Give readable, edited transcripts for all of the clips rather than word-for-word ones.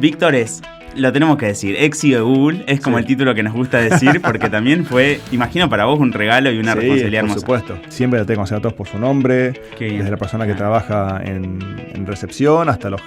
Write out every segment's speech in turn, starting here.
Víctor es, lo tenemos que decir, ex CEO de Google, es como el título que nos gusta decir, porque también fue, imagino para vos, un regalo y una responsabilidad hermosa. Por supuesto. Siempre traté de conocer a todos por su nombre, desde la persona que trabaja en recepción hasta los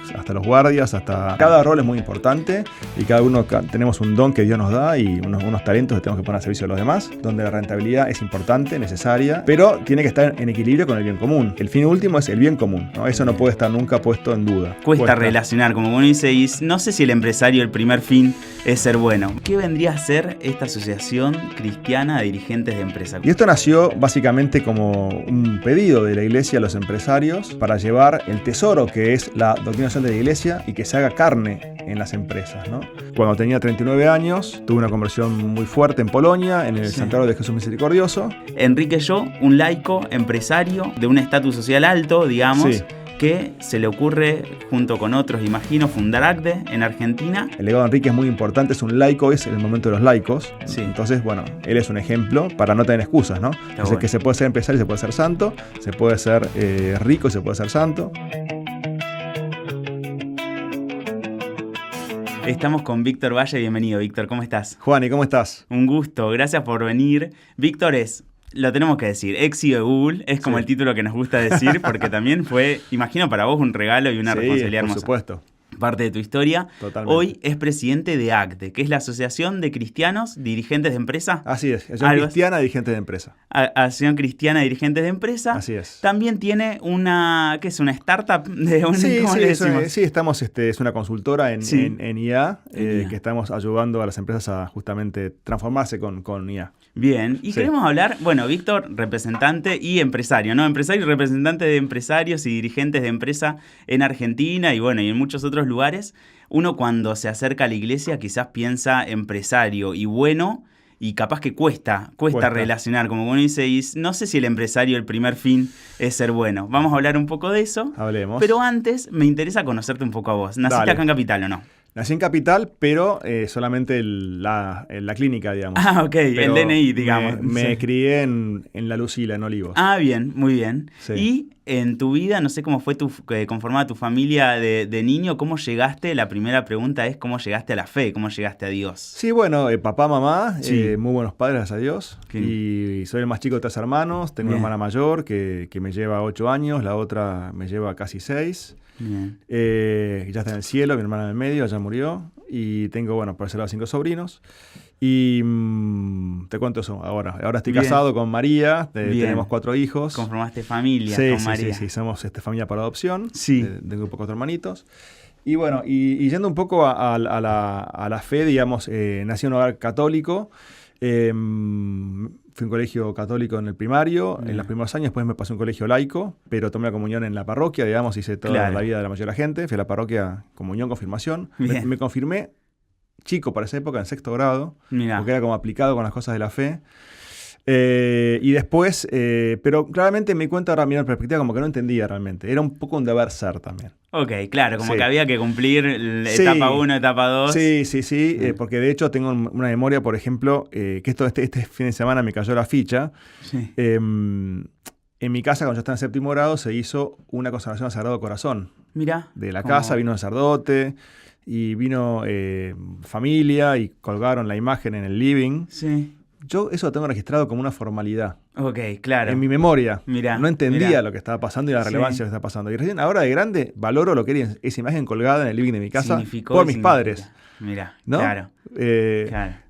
guardias, hasta... Cada rol es muy importante y cada uno tenemos un don que Dios nos da y unos talentos que tenemos que poner al servicio de los demás, donde la rentabilidad es importante, necesaria, pero tiene que estar en equilibrio con el bien común. El fin último es el bien común, ¿no? Eso no puede estar nunca puesto en duda. Cuesta relacionar, como uno dice, y no sé si el empresario, el primer fin es ser bueno. ¿Qué vendría a ser esta asociación cristiana de dirigentes de empresa? Y esto nació básicamente como un pedido de la iglesia a los empresarios para llevar el tesoro que es la doctrina social de la iglesia y que se haga carne en las empresas, ¿no? Cuando tenía 39 años, tuve una conversión muy fuerte en Polonia, en el Santuario de Jesús Misericordioso. Enrique Yo, un laico, empresario, de un estatus social alto, digamos, que se le ocurre, junto con otros, imagino, fundar ACDE en Argentina. El legado de Enrique es muy importante, es un laico, es el momento de los laicos. Entonces, bueno, él es un ejemplo para no tener excusas, ¿no? Entonces, que se puede ser empresario y se puede ser santo, se puede ser rico y se puede ser santo. Estamos con Víctor Valle, bienvenido Víctor, ¿cómo estás? Juan, ¿y cómo estás? Un gusto, gracias por venir. Víctor es, lo tenemos que decir, ex CEO de Google, es como el título que nos gusta decir, porque también fue, imagino para vos, un regalo y una responsabilidad hermosa. Por supuesto. Parte de tu historia. Totalmente. Hoy es presidente de ACDE, que es la Asociación de Cristianos Dirigentes de Empresa. Así es, Asociación Cristiana de Dirigentes de Empresa. Asociación Cristiana de Dirigentes de Empresa. Así es. También tiene una, ¿qué es? Una startup de un, ¿cómo le decimos? Sí, estamos, es una consultora en IA, que estamos ayudando a las empresas a justamente transformarse con IA. Bien, y queremos hablar, bueno, Víctor, representante y empresario, ¿no? Empresario y representante de empresarios y dirigentes de empresa en Argentina y bueno, y en muchos otros lugares. Uno cuando se acerca a la iglesia quizás piensa empresario y bueno, y capaz que cuesta relacionar, como uno dice, y no sé si el empresario, el primer fin es ser bueno. Vamos a hablar un poco de eso. Hablemos. Pero antes me interesa conocerte un poco a vos. ¿Naciste acá en Capital o no? Nací en Capital, pero solamente la clínica, digamos. Ah, ok, pero el DNI, digamos. Me crié en La Lucila, en Olivos. Ah, bien, muy bien. Sí. Y en tu vida, no sé cómo fue conformada tu familia de niño, ¿cómo llegaste? La primera pregunta es, ¿cómo llegaste a la fe? ¿Cómo llegaste a Dios? Sí, bueno, papá, mamá, muy buenos padres, gracias a Dios. Y soy el más chico de 3 hermanos. Tengo una hermana mayor que me lleva 8 años, la otra me lleva casi 6. Ya está en el cielo, mi hermana en el medio, ya murió. Y tengo, bueno, por ese lado 5 sobrinos. Y te cuento eso ahora. Ahora estoy casado con María, tenemos 4 hijos. ¿Conformaste familia con María? Sí, somos familia por adopción. Sí. Tengo un poco de hermanitos. Y bueno, y yendo un poco a la fe, digamos, nací en un hogar católico. Fui a un colegio católico en el primario, en los primeros años, después me pasé a un colegio laico, pero tomé la comunión en la parroquia, digamos, hice toda la vida de la mayoría de la gente, fui a la parroquia, comunión, confirmación, me confirmé chico para esa época, en 6º grado, porque era como aplicado con las cosas de la fe. Y después, pero claramente me di cuenta ahora mirando en perspectiva como que no entendía realmente, era un poco un deber ser también. Ok, claro, como que había que cumplir etapa 1, etapa 2. Sí, porque de hecho tengo una memoria, por ejemplo, que este fin de semana me cayó la ficha. En mi casa, cuando yo estaba en 7º grado, se hizo una consagración al Sagrado Corazón. Mirá. De la casa vino un sacerdote y vino familia y colgaron la imagen en el living. Sí. Yo eso lo tengo registrado como una formalidad. Ok, claro. En mi memoria. No entendía lo que estaba pasando y la relevancia de lo que estaba pasando. Y recién ahora de grande valoro lo que era esa imagen colgada en el living de mi casa por mis padres. Mirá, ¿no? Claro.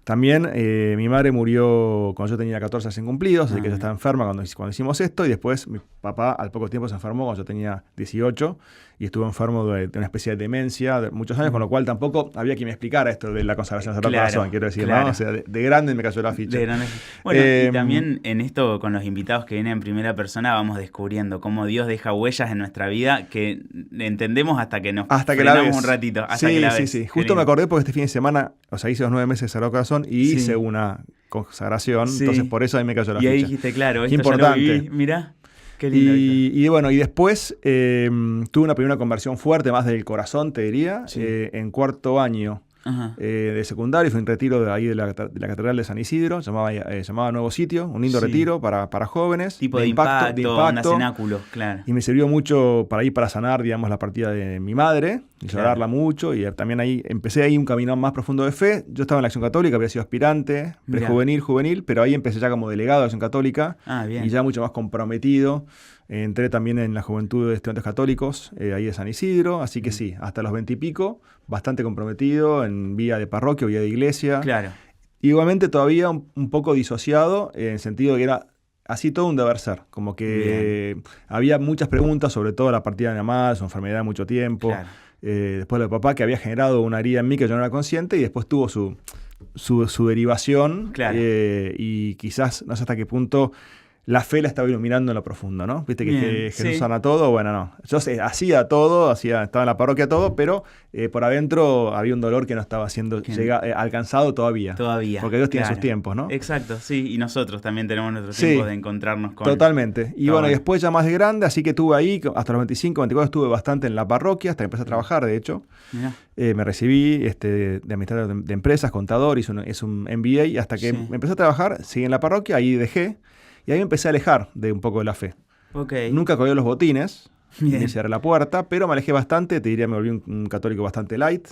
También mi madre murió cuando yo tenía 14 recién cumplidos, así que ella estaba enferma cuando hicimos esto, y después mi papá al poco tiempo se enfermó cuando yo tenía 18 y estuvo enfermo de una especie de demencia de muchos años, con lo cual tampoco había quien me explicara esto de la consagración al Sagrado Corazón, quiero decir, ¿no? O sea, de grande me cayó la ficha. Bueno, y también en esto con los invitados que vienen en primera persona vamos descubriendo cómo Dios deja huellas en nuestra vida que entendemos hasta que nos frenamos un ratito. Hasta que la ves. Sí. Justo me acordé porque este fin de semana, o sea, hice los 9 meses de Sagrado Corazón y hice una consagración, entonces por eso ahí me cayó la ficha. Y ahí dijiste, claro, esto importante. Ya lo viví, mirá. Qué lindo. Y bueno, y después tuve una primera conversión fuerte, más del corazón, te diría, en 4º año. de secundario. Fue un retiro de ahí de la Catedral de San Isidro, llamaba Nuevo Sitio, un lindo retiro para jóvenes. Tipo de impacto, onda cenáculo, claro. Y me sirvió mucho para sanar, digamos, la partida de mi madre, y llorarla mucho, y también ahí empecé ahí un camino más profundo de fe. Yo estaba en la Acción Católica, había sido aspirante, juvenil, pero ahí empecé ya como delegado de Acción Católica, y ya mucho más comprometido. Entré también en la Juventud de Estudiantes Católicos, ahí de San Isidro, así que sí, hasta los 20 y pico, bastante comprometido en vía de parroquia, vía de iglesia. Claro. Igualmente todavía un poco disociado, en el sentido de que era así todo un deber ser, como que había muchas preguntas, sobre todo la partida de mi mamá, su enfermedad de mucho tiempo, después de papá, que había generado una herida en mí que yo no era consciente, y después tuvo su derivación, y quizás, no sé hasta qué punto, la fe la estaba iluminando en lo profundo, ¿no? Viste que Jesús sana todo, bueno, no. Yo hacía todo, estaba en la parroquia todo, pero por adentro había un dolor que no estaba siendo alcanzado todavía. Porque Dios tiene sus tiempos, ¿no? Exacto, sí, y nosotros también tenemos nuestros tiempos de encontrarnos con... Totalmente. Y bueno, y después ya más de grande, así que estuve ahí, hasta los 25, 24 estuve bastante en la parroquia, hasta que empecé a trabajar, de hecho. Me recibí de administrador de empresas, contador, hice un MBA, y hasta que empecé a trabajar, seguí en la parroquia, ahí dejé. Y ahí me empecé a alejar de un poco de la fe. Nunca colgué los botines, me cerré la puerta, pero me alejé bastante, te diría, me volví un católico bastante light.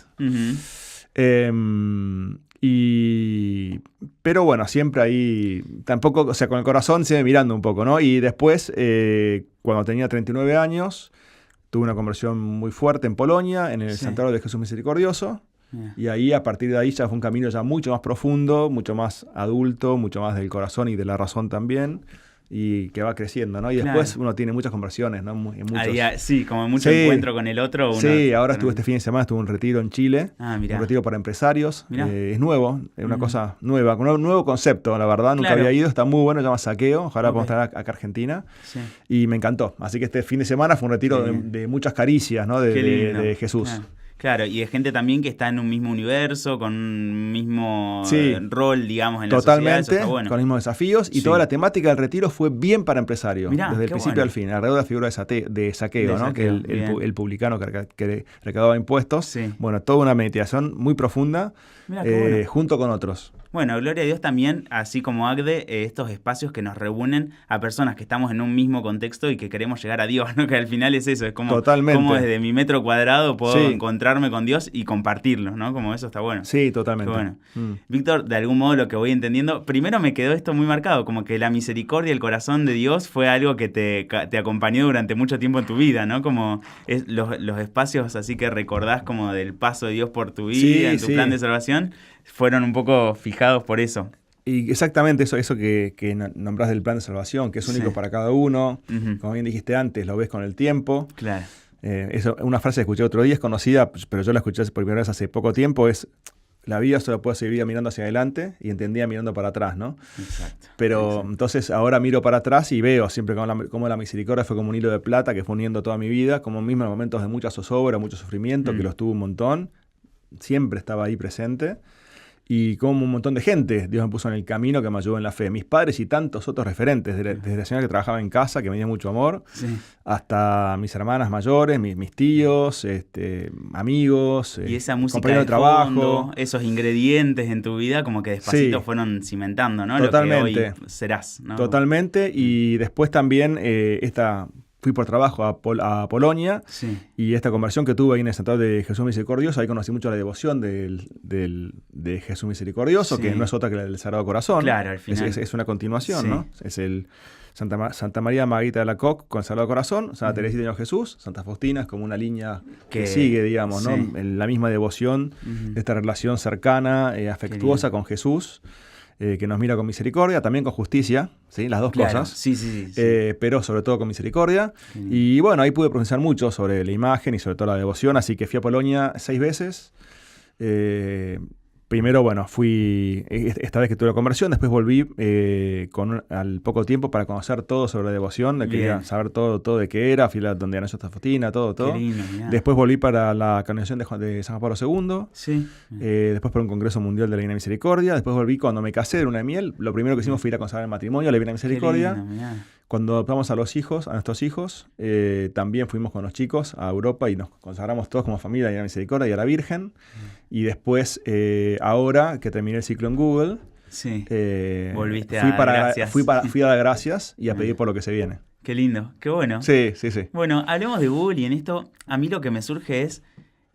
Pero bueno, siempre ahí, tampoco, o sea, con el corazón sigue mirando un poco, ¿no? Y después, cuando tenía 39 años, tuve una conversión muy fuerte en Polonia, en el Santuario de Jesús Misericordioso. Y ahí, a partir de ahí, ya fue un camino ya mucho más profundo, mucho más adulto, mucho más del corazón y de la razón también, y que va creciendo, ¿no? Y después uno tiene muchas conversiones, ¿no? Como mucho encuentro con el otro. Ahora estuve este fin de semana, estuve un retiro en Chile, un retiro para empresarios. Es nuevo, es una cosa nueva, con un nuevo concepto, la verdad, nunca había ido, está muy bueno, se llama Saqueo, ojalá podamos estar acá a Argentina, y me encantó. Así que este fin de semana fue un retiro de muchas caricias, ¿no? De Jesús. Claro, y de gente también que está en un mismo universo, con un mismo rol, digamos, en la sociedad. Totalmente, con los mismos desafíos. Y toda la temática del retiro fue bien para empresarios, desde el principio al fin, alrededor de la figura de Saqueo, ¿no? Que el publicano que recaudaba impuestos. Bueno, toda una meditación muy profunda, junto con otros. Bueno, gloria a Dios también, así como ACDE, estos espacios que nos reúnen a personas que estamos en un mismo contexto y que queremos llegar a Dios, ¿no? Que al final es eso, es como desde mi metro cuadrado puedo encontrarme con Dios y compartirlo, ¿no? Como eso está bueno. Sí, totalmente. Bueno. Víctor, de algún modo lo que voy entendiendo, primero me quedó esto muy marcado, como que la misericordia, el corazón de Dios fue algo que te acompañó durante mucho tiempo en tu vida, ¿no? Como los espacios así que recordás como del paso de Dios por tu vida, en tu plan de salvación, fueron un poco fijados por eso. Y exactamente eso que nombrás del plan de salvación, que es único para cada uno. Como bien dijiste antes, lo ves con el tiempo. Claro. Una frase que escuché otro día, es conocida, pero yo la escuché por primera vez hace poco tiempo, es: la vida solo puede ser vivida mirando hacia adelante, y entendía mirando para atrás, ¿no? Exacto. Pero entonces ahora miro para atrás y veo siempre cómo la misericordia fue como un hilo de plata que fue uniendo toda mi vida, como mismo en momentos de mucha zozobra, mucho sufrimiento, que los tuve un montón, siempre estaba ahí presente. Y como un montón de gente Dios me puso en el camino que me ayudó en la fe. Mis padres y tantos otros referentes, desde la señora que trabajaba en casa, que me dio mucho amor, hasta mis hermanas mayores, mis tíos, amigos, y esa música de trabajo, fondo, esos ingredientes en tu vida como que despacito fueron cimentando, ¿no? Totalmente. Lo que hoy serás, ¿no? Totalmente. Y después también fui por trabajo a Polonia, y esta conversión que tuve ahí en el Santuario de Jesús Misericordioso, ahí conocí mucho la devoción de Jesús Misericordioso, que no es otra que la del Sagrado Corazón. Claro, al final. Es una continuación, ¿no? Es el Santa María Margarita de Alacoque con el Sagrado Corazón, Santa Teresita de Niño Jesús, Santa Faustina, es como una línea que sigue, digamos, ¿no? En la misma devoción, de esta relación cercana, afectuosa con Jesús, que nos mira con misericordia, también con justicia, ¿sí? Las dos cosas. Sí. Pero sobre todo con misericordia. Y bueno, ahí pude profundizar mucho sobre la imagen y sobre todo la devoción, así que fui a Polonia 6 veces. Primero, bueno, fui esta vez que tuve la conversión, después volví al poco tiempo para conocer todo sobre la devoción, quería saber todo de qué era, fui donde era Santa Faustina, todo. Qué lindo, después volví para la canonización de San Juan Pablo II, después para un Congreso Mundial de la Divina Misericordia, después volví cuando me casé de luna de miel, lo primero que hicimos fue ir a consagrar el matrimonio a la Divina Misericordia, Cuando adoptamos a nuestros hijos, también fuimos con los chicos a Europa y nos consagramos todos como familia a la Misericordia y a la Virgen. Y después, ahora que terminé el ciclo en Google, sí. Volviste a dar gracias. Fui a dar gracias y a pedir por lo que se viene. Qué lindo, qué bueno. Sí. Bueno, hablemos de Google y en esto a mí lo que me surge es,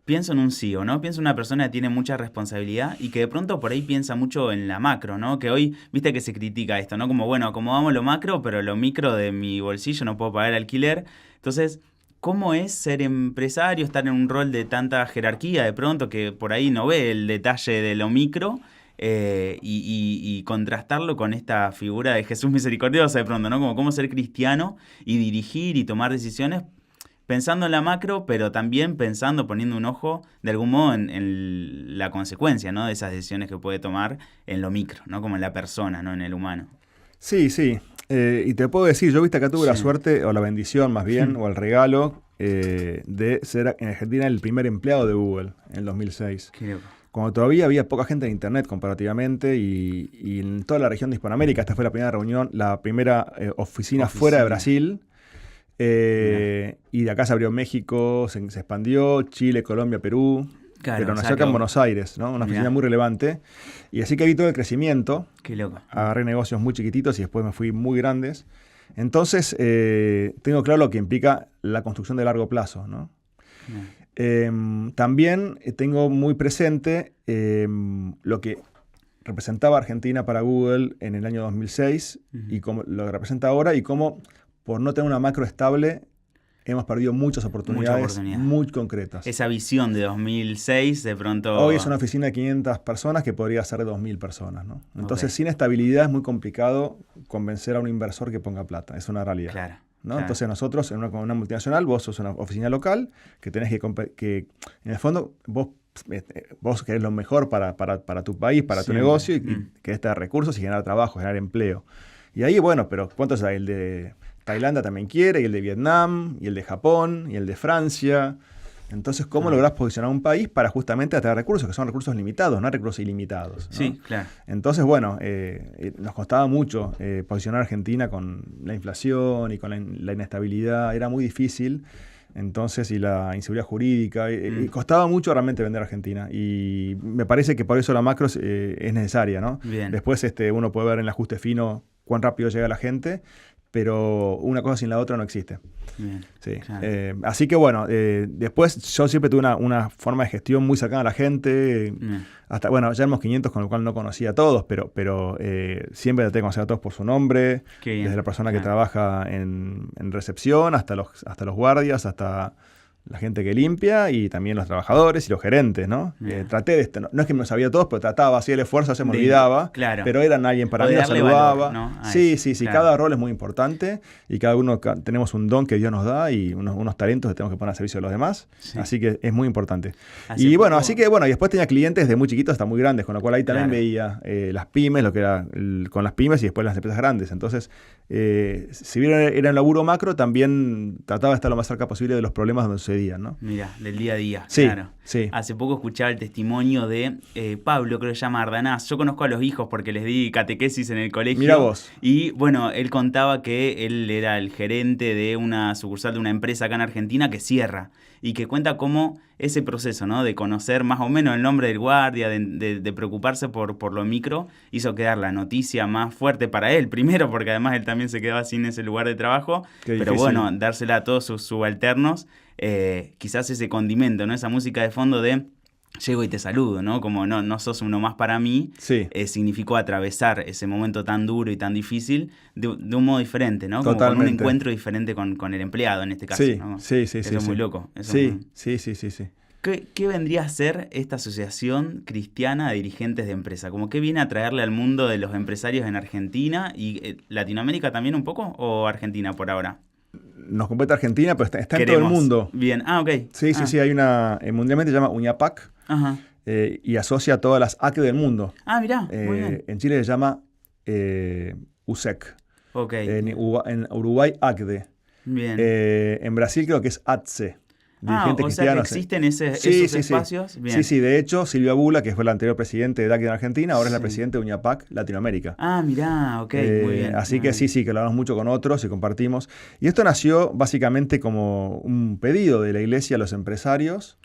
pienso en un CEO, ¿no? Pienso en una persona que tiene mucha responsabilidad y que de pronto por ahí piensa mucho en la macro, ¿no? Que hoy, viste que se critica esto, ¿no? Como, bueno, acomodamos lo macro, pero lo micro de mi bolsillo no puedo pagar el alquiler. Entonces, ¿cómo es ser empresario, estar en un rol de tanta jerarquía de pronto que por ahí no ve el detalle de lo micro? Y contrastarlo con esta figura de Jesús misericordioso de pronto, ¿no? Como cómo ser cristiano y dirigir y tomar decisiones pensando en la macro, pero también pensando, poniendo un ojo de algún modo en la consecuencia, ¿no? De esas decisiones que puede tomar en lo micro, ¿no? Como en la persona, ¿no? En el humano. Sí. Y te puedo decir, yo acá tuve la suerte, o la bendición más bien, o el regalo de ser en Argentina el primer empleado de Google en el 2006. Qué loco. Cuando todavía había poca gente en Internet comparativamente y en toda la región de Hispanoamérica, esta fue la primera reunión, la primera oficina fuera de Brasil. Y de acá se abrió México, se expandió, Chile, Colombia, Perú. Claro, pero nació acá en Buenos Aires, ¿no? Una oficina muy relevante. Y así que vi todo el crecimiento. Qué loco. Agarré negocios muy chiquititos y después me fui muy grandes. Entonces, tengo claro lo que implica la construcción de largo plazo, ¿no? También tengo muy presente lo que representaba Argentina para Google en el año 2006 y cómo lo que representa ahora y cómo, por no tener una macro estable, hemos perdido muchas oportunidades muy concretas. Esa visión de 2006, de pronto... Hoy es una oficina de 500 personas que podría ser de 2.000 personas, ¿no? Entonces, sin estabilidad es muy complicado convencer a un inversor que ponga plata. Es una realidad. Claro. ¿No? Claro. Entonces nosotros, en una multinacional, vos sos una oficina local que tenés que en el fondo, vos querés lo mejor para tu país, para tu negocio, y querés tener recursos y generar trabajo, generar empleo. Y ahí, bueno, pero ¿cuántos hay? El de Tailandia también quiere, y el de Vietnam, y el de Japón, y el de Francia. Entonces, ¿cómo lográs posicionar un país para justamente atraer recursos, que son recursos limitados, no recursos ilimitados, ¿no? Sí, claro. Entonces, bueno, nos costaba mucho posicionar a Argentina con la inflación y con la inestabilidad, era muy difícil. Entonces, y la inseguridad jurídica, y costaba mucho realmente vender a Argentina. Y me parece que por eso la macro es necesaria, ¿no? Bien. Después uno puede ver en el ajuste fino cuán rápido llega la gente, pero una cosa sin la otra no existe. Bien, sí. Claro. Así que bueno, después yo siempre tuve una forma de gestión muy cercana a la gente. Hasta, bueno, ya éramos 500, con lo cual no conocía a todos, pero siempre traté de conocer a todos por su nombre. Desde la persona que trabaja en recepción hasta los guardias, hasta la gente que limpia y también los trabajadores y los gerentes, ¿no? Traté de no es que me sabía todos, pero trataba, hacía el esfuerzo, se me olvidaba, claro. Pero eran alguien para mí, los saludaba. Valor, ¿no? Sí, claro. Cada rol es muy importante y cada uno tenemos un don que Dios nos da y unos talentos que tenemos que poner al servicio de los demás, así que es muy importante. Y después tenía clientes desde muy chiquitos hasta muy grandes, con lo cual ahí también veía las pymes, lo que era con las pymes y después las empresas grandes. Entonces, si bien era un laburo macro, también trataba de estar lo más cerca posible de los problemas donde sucedían, ¿no? Mira, del día a día, sí, claro. Sí. Hace poco escuchaba el testimonio de Pablo, creo que se llama Ardanaz. Yo conozco a los hijos porque les di catequesis en el colegio. Mirá vos. Y bueno, él contaba que él era el gerente de una sucursal de una empresa acá en Argentina que cierra. Y que cuenta cómo ese proceso, ¿no? De conocer más o menos el nombre del guardia, de preocuparse por lo micro, hizo quedar la noticia más fuerte para él. Primero, porque además él también se quedaba sin ese lugar de trabajo. Pero bueno, dársela a todos sus subalternos. Quizás ese condimento, ¿no? Esa música de fondo de llego y te saludo, ¿no? Como no sos uno más para mí, significó atravesar ese momento tan duro y tan difícil de un modo diferente, ¿no? Como con un encuentro diferente con el empleado en este caso, ¿no? Sí. Eso es muy loco. Sí. ¿Qué vendría a ser esta asociación cristiana de dirigentes de empresa? ¿Cómo qué viene a traerle al mundo de los empresarios en Argentina y Latinoamérica también un poco o Argentina por ahora? Nos compete Argentina, pero está en todo el mundo. Bien, ok. Sí, hay una, mundialmente se llama UNIAPAC. Ajá. Y asocia a todas las ACDE del mundo. Ah, mirá, muy bien. En Chile se llama USEC. Ok. En Uruguay, ACDE. Bien. En Brasil creo que es ATSE. dirigentes o sea cristianos. Que existen esos espacios. Sí. Bien. Sí. De hecho, Silvia Bula, que fue la anterior presidente de DAC en Argentina, ahora es la presidenta de UNIAPAC Latinoamérica. Mirá, ok, muy bien. Así que sí, que lo hablamos mucho con otros y compartimos. Y esto nació básicamente como un pedido de la Iglesia a los empresarios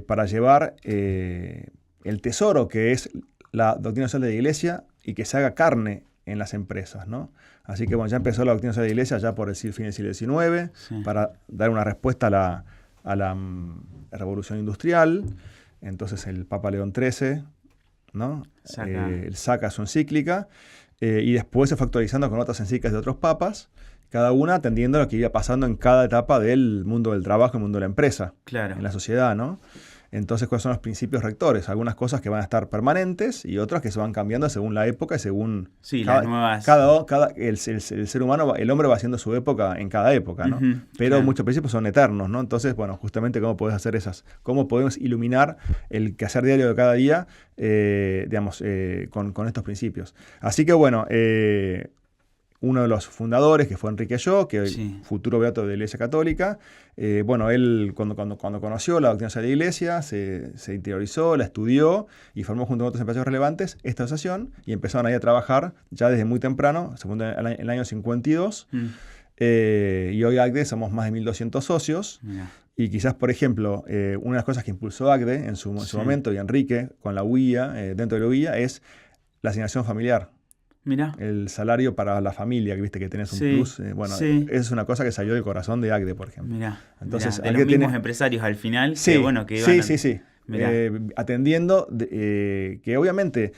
para llevar el tesoro que es la doctrina social de la Iglesia y que se haga carne en las empresas, ¿no? Así que bueno, ya empezó la doctrina social de la Iglesia ya por el fin del siglo XIX, para dar una respuesta a la revolución industrial. Entonces el Papa León XIII, ¿no? Él saca su encíclica y después se fue actualizando con otras encíclicas de otros papas, cada una atendiendo a lo que iba pasando en cada etapa del mundo del trabajo, el mundo de la empresa, en la sociedad, ¿no? Entonces, ¿cuáles son los principios rectores? Algunas cosas que van a estar permanentes y otras que se van cambiando según la época y según... las nuevas... el ser humano, el hombre va haciendo su época en cada época, ¿no? Pero muchos principios son eternos, ¿no? Entonces, bueno, justamente cómo podés hacer cómo podemos iluminar el quehacer diario de cada día, con estos principios. Así que, bueno... uno de los fundadores, que fue Enrique Yo, que futuro beato de la Iglesia Católica, él cuando conoció la doctrina social de la Iglesia, se interiorizó, la estudió y formó junto con otros empresarios relevantes esta asociación y empezaron ahí a trabajar ya desde muy temprano, segundo en el año 52. Y hoy ACDE somos más de 1.200 socios. Y quizás, por ejemplo, una de las cosas que impulsó ACDE en su momento, y Enrique con la UIA, dentro de la UIA, es la asignación familiar. Mirá. El salario para la familia, que viste que tenés un plus. Es una cosa que salió del corazón de ACDE, por ejemplo. Entonces, de los mismos empresarios al final. Atendiendo que obviamente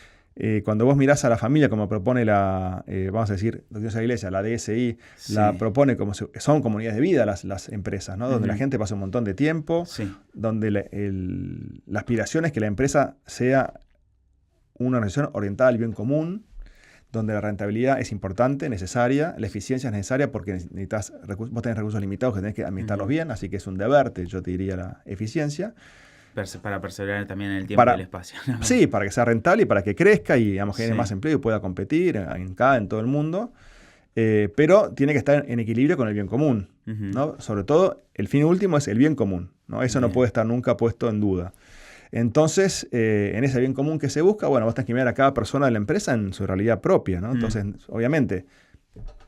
cuando vos mirás a la familia como propone vamos a decir, doctrina de la Iglesia, la DSI, la propone como son comunidades de vida las empresas, ¿no? Donde la gente pasa un montón de tiempo, donde la aspiración es que la empresa sea una organización orientada al bien común, donde la rentabilidad es importante, necesaria, la eficiencia es necesaria porque vos tenés recursos limitados que tenés que administrarlos bien, así que es un deber, yo te diría, la eficiencia. Para perseverar también en el tiempo y el espacio, ¿no? Sí, para que sea rentable y para que crezca y genere más empleo y pueda competir en todo el mundo. Pero tiene que estar en equilibrio con el bien común, ¿no? Sobre todo, el fin último es el bien común, ¿no? Eso no puede estar nunca puesto en duda. Entonces, en ese bien común que se busca, vos tenés que mirar a cada persona de la empresa en su realidad propia, ¿no? Entonces, obviamente,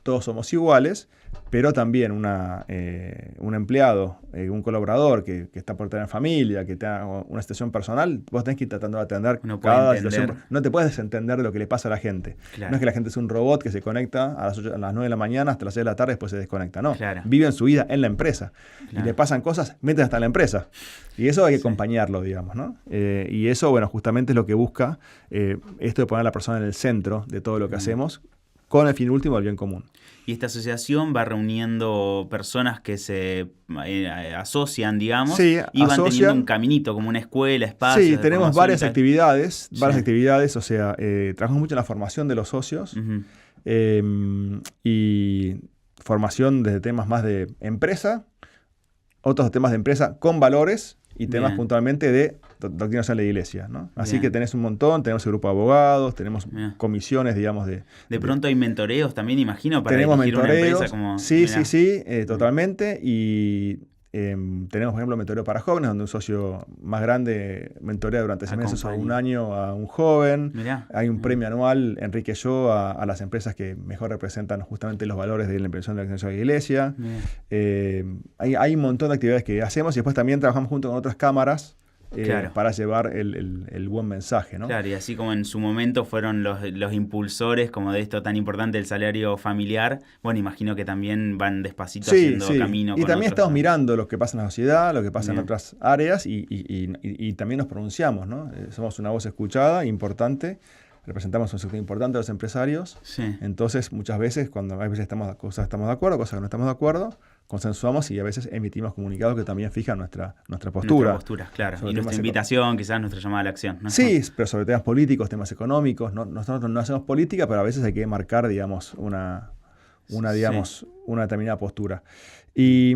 todos somos iguales, pero también un empleado, un colaborador que está por tener familia, que tenga una situación personal, vos tenés que ir tratando de atender cada situación. No te puedes desentender de lo que le pasa a la gente. No es que la gente es un robot que se conecta a las 9 de la mañana hasta las 6 de la tarde y después se desconecta. No, viven su vida en la empresa. Y le pasan cosas mientras está en la empresa. Y eso hay que acompañarlo, digamos, ¿no? Y eso, justamente es lo que busca esto de poner a la persona en el centro de todo lo que hacemos, con el fin último del bien común. Y esta asociación va reuniendo personas que se asocian, digamos, y van teniendo un caminito, como una escuela, espacios. Sí, tenemos varias actividades, o sea, trabajamos mucho en la formación de los socios y formación desde temas más de empresa, otros temas de empresa con valores y temas puntualmente de doctrina social de la Iglesia, ¿no? Así que tenés un montón, tenemos el grupo de abogados, tenemos comisiones, digamos, de pronto hay mentoreos también, imagino, para tenemos dirigir una empresa como... Sí, totalmente. Y tenemos, por ejemplo, mentoreo para jóvenes, donde un socio más grande mentorea durante 6 meses o un año a un joven. Hay un premio anual, Enrique Yo, a las empresas que mejor representan justamente los valores de la implementación de la doctrina social de la Iglesia. Hay un montón de actividades que hacemos y después también trabajamos junto con otras cámaras para llevar el buen mensaje, ¿no? Claro, y así como en su momento fueron los impulsores como de esto tan importante, el salario familiar, imagino que también van despacito haciendo camino. Y también estamos mirando lo que pasa en la sociedad, lo que pasa en otras áreas y también nos pronunciamos, ¿no? Somos una voz escuchada, importante, representamos un sector importante de los empresarios. Entonces, muchas veces, cuando a veces estamos de acuerdo, cosas que no estamos de acuerdo, consensuamos y a veces emitimos comunicados que también fijan nuestra postura. Nuestra postura, claro. Y nuestra invitación, quizás nuestra llamada a la acción, ¿no? Sí, pero sobre temas políticos, temas económicos. Nosotros no hacemos política, pero a veces hay que marcar, digamos, una determinada postura. Y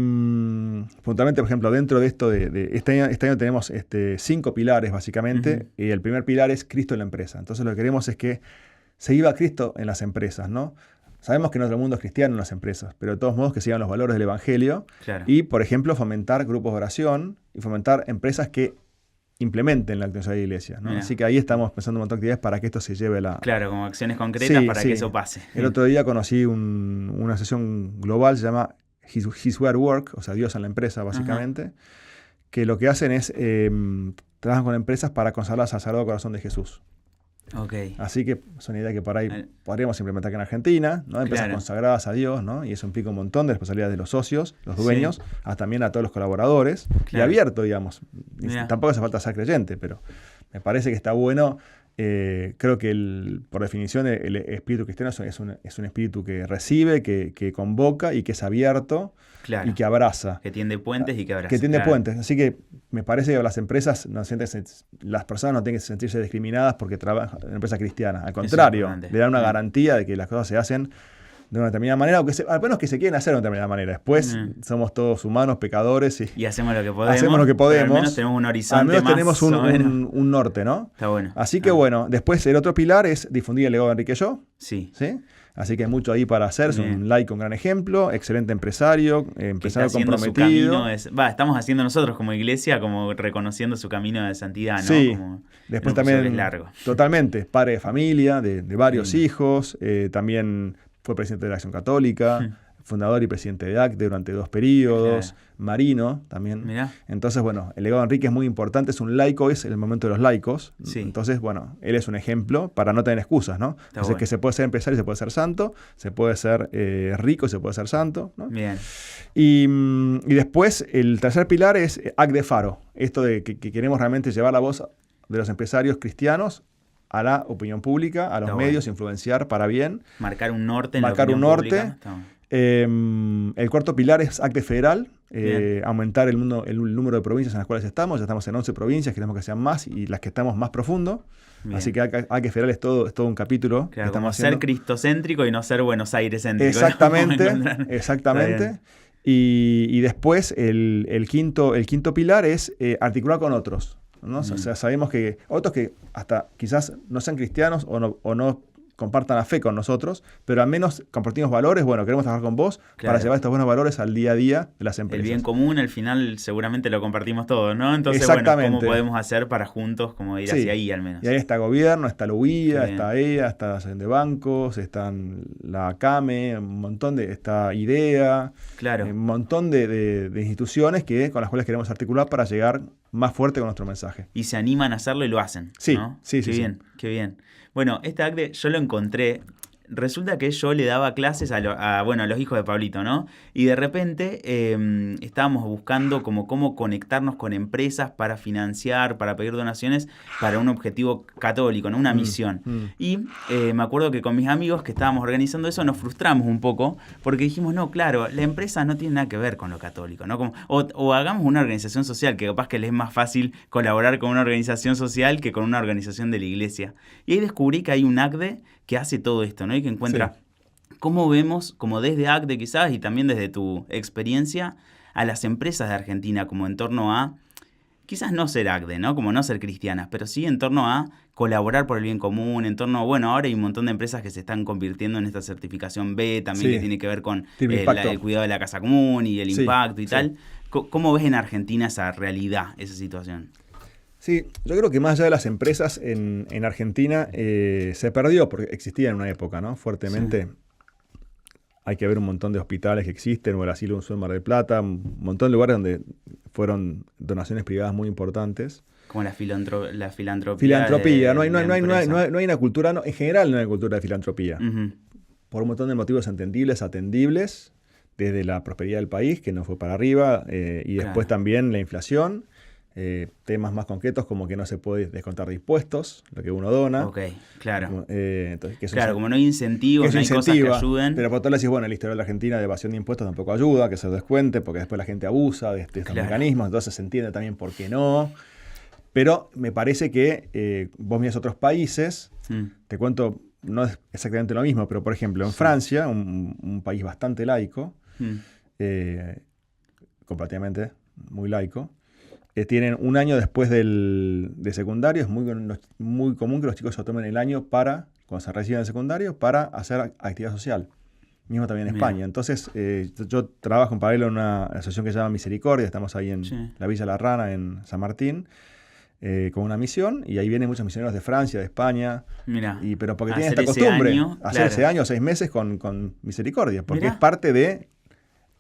puntualmente, por ejemplo, dentro de esto, este año tenemos 5 pilares, básicamente, y el primer pilar es Cristo en la empresa. Entonces lo que queremos es que se viva Cristo en las empresas, ¿no? sabemos que no todo el mundo es cristiano en las empresas, pero de todos modos que sigan los valores del Evangelio. Claro. Y, por ejemplo, fomentar grupos de oración y fomentar empresas que implementen la actividad de la iglesia, ¿no? Así que ahí estamos pensando un montón de actividades para que esto se lleve a la... Claro, como acciones concretas para que eso pase. El otro día conocí una sesión global, se llama His Way at Work, o sea, Dios en la empresa, básicamente, que lo que hacen es trabajan con empresas para consagrarlas al Sagrado Corazón de Jesús. Okay. Así que es una idea que por ahí podríamos implementar aquí en Argentina, ¿no? Empresas consagradas a Dios, ¿no? Y eso implica un montón de responsabilidades de los socios, los dueños, también a todos los colaboradores, y abierto, digamos. Tampoco hace falta ser creyente, pero me parece que está bueno. Creo que por definición el espíritu cristiano es un espíritu que recibe, que convoca y que es abierto y que abraza. Que tiende puentes y que abraza. Que tiende puentes. Así que me parece que las empresas, las personas no tienen que sentirse discriminadas porque trabajan en empresas cristianas. Al contrario, le dan una garantía de que las cosas se hacen de una determinada manera, o al menos que se quieren hacer de una determinada manera. Después somos todos humanos, pecadores. Y hacemos lo que podemos. Hacemos lo que podemos. Al menos tenemos un horizonte. Al menos tenemos un norte, ¿no? Está bueno. Así que bueno, después el otro pilar es difundir el legado de Enrique Yo. Sí. Así que hay mucho ahí para hacer. Es un laico, un gran ejemplo, excelente empresario comprometido. Estamos haciendo nosotros como iglesia, como reconociendo su camino de santidad, ¿no? Sí. Como después también, es largo. Totalmente, padre de familia, de varios hijos, también fue presidente de la Acción Católica, fundador y presidente de ACTE durante 2 periodos, marino también. Mirá. Entonces, bueno, el legado de Enrique es muy importante, es un laico, es el momento de los laicos. Sí. Entonces, bueno, él es un ejemplo para no tener excusas, ¿no? Entonces, que se puede ser empresario, se puede ser santo, se puede ser rico, se puede ser santo, ¿no? Bien. Y después, el tercer pilar es AC de Faro, esto de que queremos realmente llevar la voz de los empresarios cristianos a la opinión pública, a los medios, influenciar para bien. Marcar un norte en marcar la opinión pública. El cuarto pilar es ACTE federal, aumentar el número de provincias en las cuales estamos. Ya estamos en 11 provincias, queremos que sean más y las que estamos más profundo. Bien. Así que ACTE federal es todo un capítulo. Claro, que estamos haciendo. Ser cristocéntrico y no ser Buenos Aires céntrico. Exactamente. Y después el quinto pilar es articular con otros, ¿no? O sea, sabemos que otros que hasta quizás no sean cristianos o no compartan la fe con nosotros, pero al menos compartimos valores. Bueno, queremos trabajar con vos para llevar estos buenos valores al día a día de las empresas. El bien común, al final, seguramente lo compartimos todos, ¿no? Entonces, ¿cómo podemos hacer para juntos, como ir hacia ahí al menos? Y ahí está gobierno, está la UIA, está EA, está la Asociación de Bancos, están la CAME, está IDEA, un montón de instituciones con las cuales queremos articular para llegar más fuerte con nuestro mensaje. Y se animan a hacerlo y lo hacen, Sí, ¿no? sí. Qué bien. Bueno, este ACTE yo lo encontré. Resulta que yo le daba clases a los hijos de Pablito, ¿no? Y de repente estábamos buscando como cómo conectarnos con empresas para financiar, para pedir donaciones para un objetivo católico, ¿no? Una misión. Y me acuerdo que con mis amigos que estábamos organizando eso nos frustramos un poco porque dijimos, no, claro, la empresa no tiene nada que ver con lo católico, ¿no? O hagamos una organización social, que capaz que les es más fácil colaborar con una organización social que con una organización de la iglesia. Y ahí descubrí que hay un ACTE que hace todo esto, ¿no? Y que encuentra cómo vemos, como desde ACTE quizás y también desde tu experiencia, a las empresas de Argentina como en torno a, quizás no ser ACTE, ¿no? Como no ser cristianas, pero sí en torno a colaborar por el bien común, en torno a, ahora hay un montón de empresas que se están convirtiendo en esta certificación B, también que tiene que ver con el cuidado de la casa común y el impacto y tal. ¿Cómo ves en Argentina esa realidad, esa situación? Sí, yo creo que más allá de las empresas en Argentina se perdió, porque existía en una época, ¿no? Fuertemente. Sí. Hay que ver un montón de hospitales que existen, o el Asilo Unzué en Mar del Plata, un montón de lugares donde fueron donaciones privadas muy importantes. Como la filantropía. Filantropía, no hay una cultura, en general no hay cultura de filantropía. Por un montón de motivos entendibles, atendibles, desde la prosperidad del país, que no fue para arriba, y después también la inflación. Temas más concretos como que no se puede descontar de impuestos lo que uno dona. Ok, claro. Entonces, como no hay incentivos, no hay cosas que ayuden. Pero por todo le decís, el historial de Argentina de evasión de impuestos tampoco ayuda, que se descuente, porque después la gente abusa de estos mecanismos, entonces se entiende también por qué no. Pero me parece que vos mirás otros países, te cuento, no es exactamente lo mismo, pero por ejemplo en Francia, un país bastante laico, completamente muy laico, tienen un año después de secundario. Es muy común que los chicos se tomen el año cuando se reciben en secundario, para hacer actividad social. mismo también en España. Entonces, yo trabajo en paralelo en una asociación que se llama Misericordia, estamos ahí en la Villa La Rana, en San Martín, con una misión, y ahí vienen muchos misioneros de Francia, de España, pero porque tienen esta costumbre, hacer ese año, 6 meses con Misericordia, porque es parte de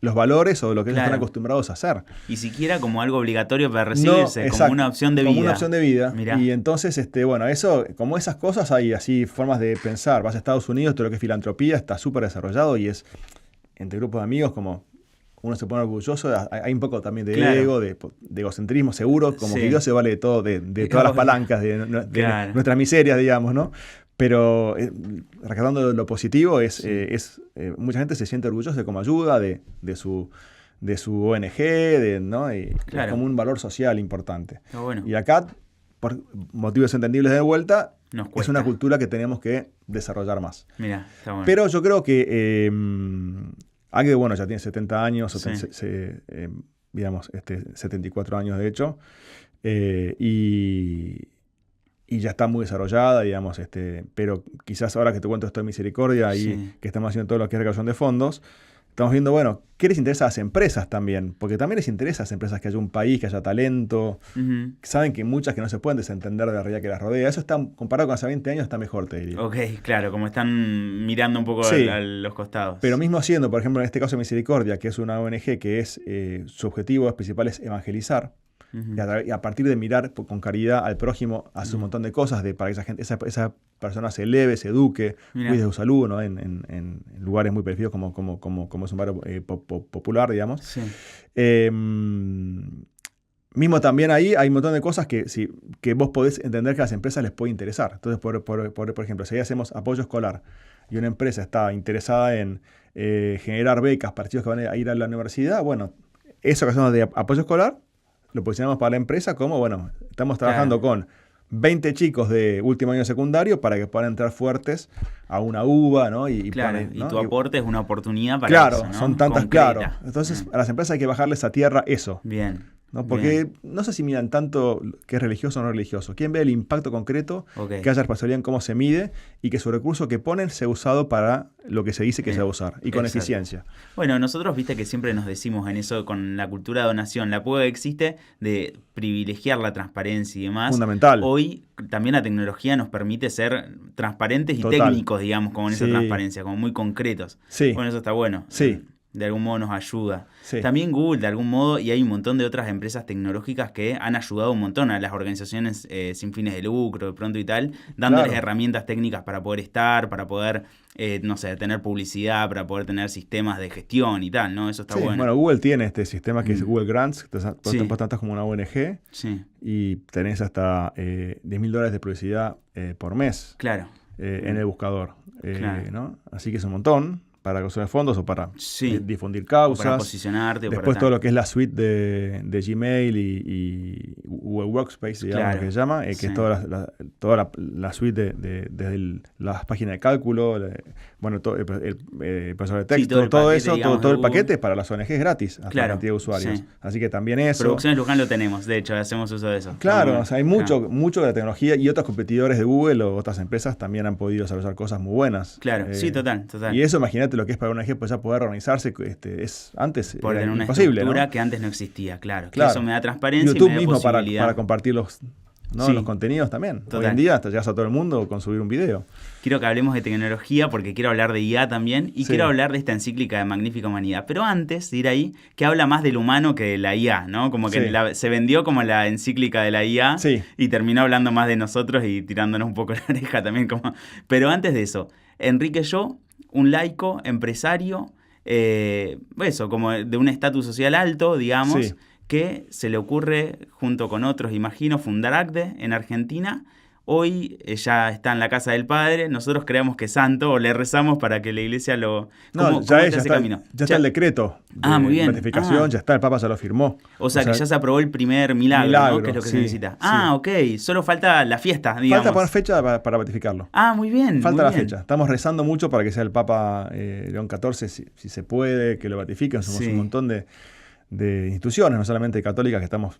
los valores o lo que ellos están acostumbrados a hacer. Y siquiera como algo obligatorio para recibirse, como una opción de vida. Como una opción de vida. Mirá. Y entonces, eso, como esas cosas, hay así formas de pensar. Vas a Estados Unidos, todo lo que es filantropía está súper desarrollado y es entre grupos de amigos como uno se pone orgulloso. Hay un poco también de ego, de egocentrismo seguro, como que Dios se vale de todo, de todas las palancas, de nuestras miserias, digamos, ¿no? Pero rescatando lo positivo, mucha gente se siente orgullosa de cómo ayuda, de su ONG, ¿no? Y es como un valor social importante. Bueno. Y acá, por motivos entendibles de vuelta, es una cultura que tenemos que desarrollar más. Mirá, está bueno. Pero yo creo que Agde, bueno, ya tiene 70 años, 74 años de hecho, y ya está muy desarrollada, digamos, pero quizás ahora que te cuento esto de Misericordia y que estamos haciendo todo lo que es recaudación de fondos, estamos viendo, bueno, ¿qué les interesa a las empresas también? Porque también les interesa a las empresas que haya un país, que haya talento. Saben que muchas que no se pueden desentender de la realidad que las rodea. Eso está, comparado con hace 20 años, está mejor, te diría. Ok, claro, como están mirando un poco a los costados. Pero mismo siendo, por ejemplo, en este caso Misericordia, que es una ONG que es su objetivo principal es evangelizar, y a partir de mirar con caridad al prójimo, hace un montón de cosas para que esa persona se eleve, se eduque, cuide de su salud, ¿no? en lugares muy periféricos como es un barrio popular, digamos. Sí. Mismo también ahí hay un montón de cosas que vos podés entender que a las empresas les puede interesar. Entonces, por ejemplo, si ahí hacemos apoyo escolar y una empresa está interesada en generar becas para chicos que van a ir a la universidad, bueno, eso que hacemos de apoyo escolar lo posicionamos para la empresa como, bueno, estamos trabajando con 20 chicos de último año de secundario para que puedan entrar fuertes a una UBA, ¿no? Y tu aporte es una oportunidad para eso, ¿no? Son tantas, claro. Entonces, a las empresas hay que bajarles a tierra eso. Bien. ¿No? Porque no sé si miran tanto que es religioso o no religioso. Quieren ver el impacto concreto, que haya responsabilidad en cómo se mide y que su recurso que ponen sea usado para lo que se dice que se va a usar y con eficiencia. Bueno, nosotros viste que siempre nos decimos en eso con la cultura de donación, la prueba existe de privilegiar la transparencia y demás. Fundamental. Hoy también la tecnología nos permite ser transparentes y técnicos, digamos, como en esa transparencia, como muy concretos. Sí. Bueno, eso está bueno. Sí. De algún modo nos ayuda. Sí. También Google, de algún modo, y hay un montón de otras empresas tecnológicas que han ayudado un montón a las organizaciones sin fines de lucro, de pronto y tal, dándoles herramientas técnicas para poder estar, para poder, tener publicidad, para poder tener sistemas de gestión y tal, ¿no? Eso está bueno. Bueno, Google tiene este sistema que es Google Grants, que vos estás como una ONG y tenés hasta $10,000 de publicidad por mes en el buscador. ¿No? Así que es un montón para conseguir fondos o para difundir causas. O para posicionarte. Después todo lo que es la suite de Gmail y Google Workspace, digamos, que se llama, que es toda la suite desde las páginas de cálculo, todo el procesador de texto, todo eso, todo el paquete para las ONGs gratis a la cantidad de usuarios. Sí. Así que también eso. Producciones Luján lo tenemos, de hecho, hacemos uso de eso. Claro, o sea, hay mucho de la tecnología y otros competidores de Google o otras empresas también han podido desarrollar cosas muy buenas. Claro, total. Y eso, imagínate lo que es para una ONG, pues ya poder organizarse, antes era una imposible, ¿no? que antes no existía, claro. Que eso me da transparencia YouTube y me da mismo posibilidad. para compartir los contenidos también. Total. Hoy en día hasta llegas a todo el mundo con subir un video. Quiero que hablemos de tecnología porque quiero hablar de IA también y quiero hablar de esta encíclica de Magnífica Humanidad. Pero antes de ir ahí, que habla más del humano que de la IA, ¿no? Como que se vendió como la encíclica de la IA y terminó hablando más de nosotros y tirándonos un poco la oreja también. Pero antes de eso, Enrique Yo, un laico, empresario, como de un estatus social alto, digamos, que se le ocurre, junto con otros, imagino, fundar ACDE en Argentina. Hoy ya está en la casa del Padre. Nosotros creemos que es santo o le rezamos para que la iglesia lo... ¿Cómo está el decreto de ratificación, ya está, el Papa ya lo firmó. O sea que ya se aprobó el primer milagro, ¿no? Que es lo que se necesita. Ok, solo falta la fiesta, digamos. Falta poner fecha para ratificarlo. Muy bien. Falta la fecha. Estamos rezando mucho para que sea el Papa León XIV, si se puede, que lo ratifiquen. Somos un montón de instituciones, no solamente católicas, que estamos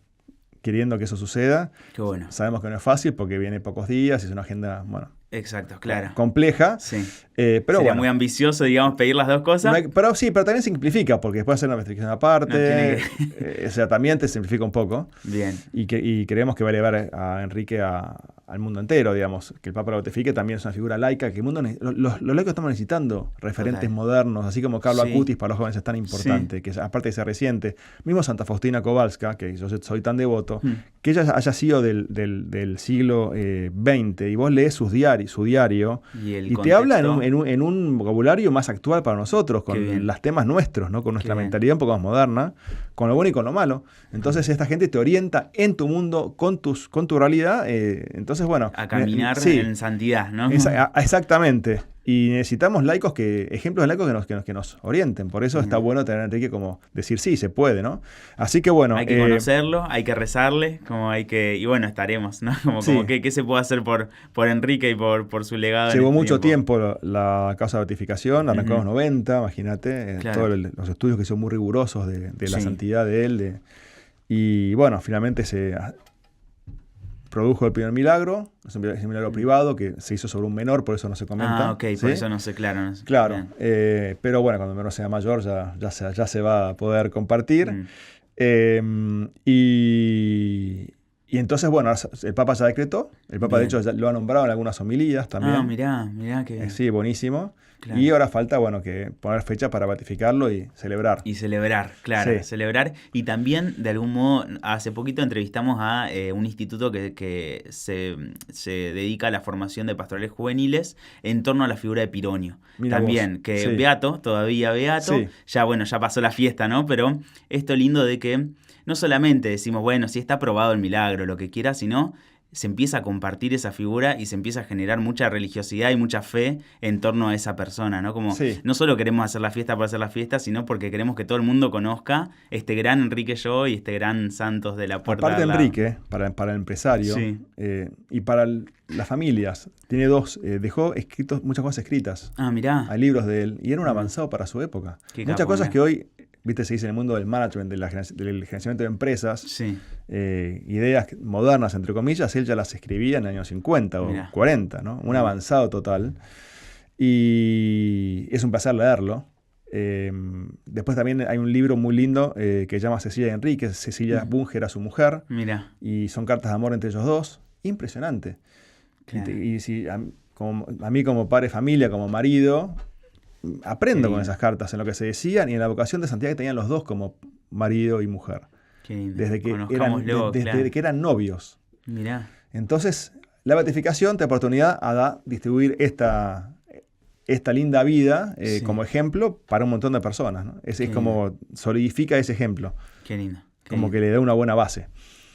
queriendo que eso suceda. Qué bueno. Sabemos que no es fácil porque viene pocos días y es una agenda, Exacto, claro. compleja. Sí. Pero sería bueno, muy ambicioso, digamos, pedir las dos cosas. pero también simplifica, porque después hacer una investigación aparte, o sea, también te simplifica un poco. Bien. Y creemos que va a elevar a Enrique al mundo entero, digamos. Que el Papa lo beatifique también es una figura laica, que el mundo los laicos estamos necesitando referentes modernos, así como Carlo Acutis para los jóvenes es tan importante, que aparte de ser reciente. Mismo Santa Faustina Kowalska, que yo soy tan devoto, que ella haya sido del siglo XX, y vos lees su diario, y te habla en un vocabulario más actual para nosotros, con los temas nuestros, ¿no? Con nuestra mentalidad un poco más moderna, con lo bueno y con lo malo. Entonces esta gente te orienta en tu mundo, con tu realidad. Entonces, bueno, a caminar en santidad, ¿no? Exactamente. Y necesitamos ejemplos de laicos que nos orienten. Por eso está bueno tener a Enrique como decir, sí, se puede, ¿no? Así que bueno. Hay que conocerlo, hay que rezarle, y bueno, estaremos, ¿no? Como ¿qué se puede hacer por Enrique y por su legado? Llevó mucho tiempo la causa de beatificación, arrancó en los 90, imagínate, todos los estudios que son muy rigurosos de la santidad de él. Y bueno, finalmente se produjo el primer milagro, es un milagro privado que se hizo sobre un menor, por eso no se comenta. Ok, ¿sí? Por eso no sé, claro. No sé. Claro, pero bueno, cuando el menor sea mayor ya se va a poder compartir. Y entonces, bueno, el Papa ya decretó, el Papa de hecho ya lo ha nombrado en algunas homilías también. Mirá que... sí, buenísimo. Claro. Y ahora falta, que poner fecha para ratificarlo y celebrar. Celebrar. Y también, de algún modo, hace poquito entrevistamos a un instituto que se dedica a la formación de pastorales juveniles en torno a la figura de Pironio. Mirá también, vos. que todavía beato. Sí. Ya pasó la fiesta, ¿no? Pero esto lindo de que no solamente decimos, bueno, sí está aprobado el milagro, lo que quiera, sino se empieza a compartir esa figura y se empieza a generar mucha religiosidad y mucha fe en torno a esa persona, ¿no? Como no solo queremos hacer la fiesta por hacer la fiesta, sino porque queremos que todo el mundo conozca este gran Enrique Yo y este gran Santos de la Puerta. Aparte Enrique, para el empresario y para las familias, dejó muchas cosas escritas. Mirá. Hay libros de él y era un avanzado para su época. Muchas cosas que hoy... se dice en el mundo del management, del gerenciamiento de empresas, ideas modernas, entre comillas, él ya las escribía en los años 50 o 40, ¿no? Un avanzado total. Y es un placer leerlo. Después también hay un libro muy lindo que se llama Cecilia y Enrique. Cecilia Bunger a su mujer. Mirá. Y son cartas de amor entre ellos dos. Impresionante. Claro. Y a mí como padre de familia, como marido... aprendo con esas cartas en lo que se decían y en la vocación de santidad que tenían los dos como marido y mujer. Qué lindo. Desde que eran novios. Mirá. Entonces, la beatificación te da oportunidad a distribuir esta linda vida como ejemplo para un montón de personas, ¿no? Es como solidifica ese ejemplo. Qué lindo. Como que le da una buena base.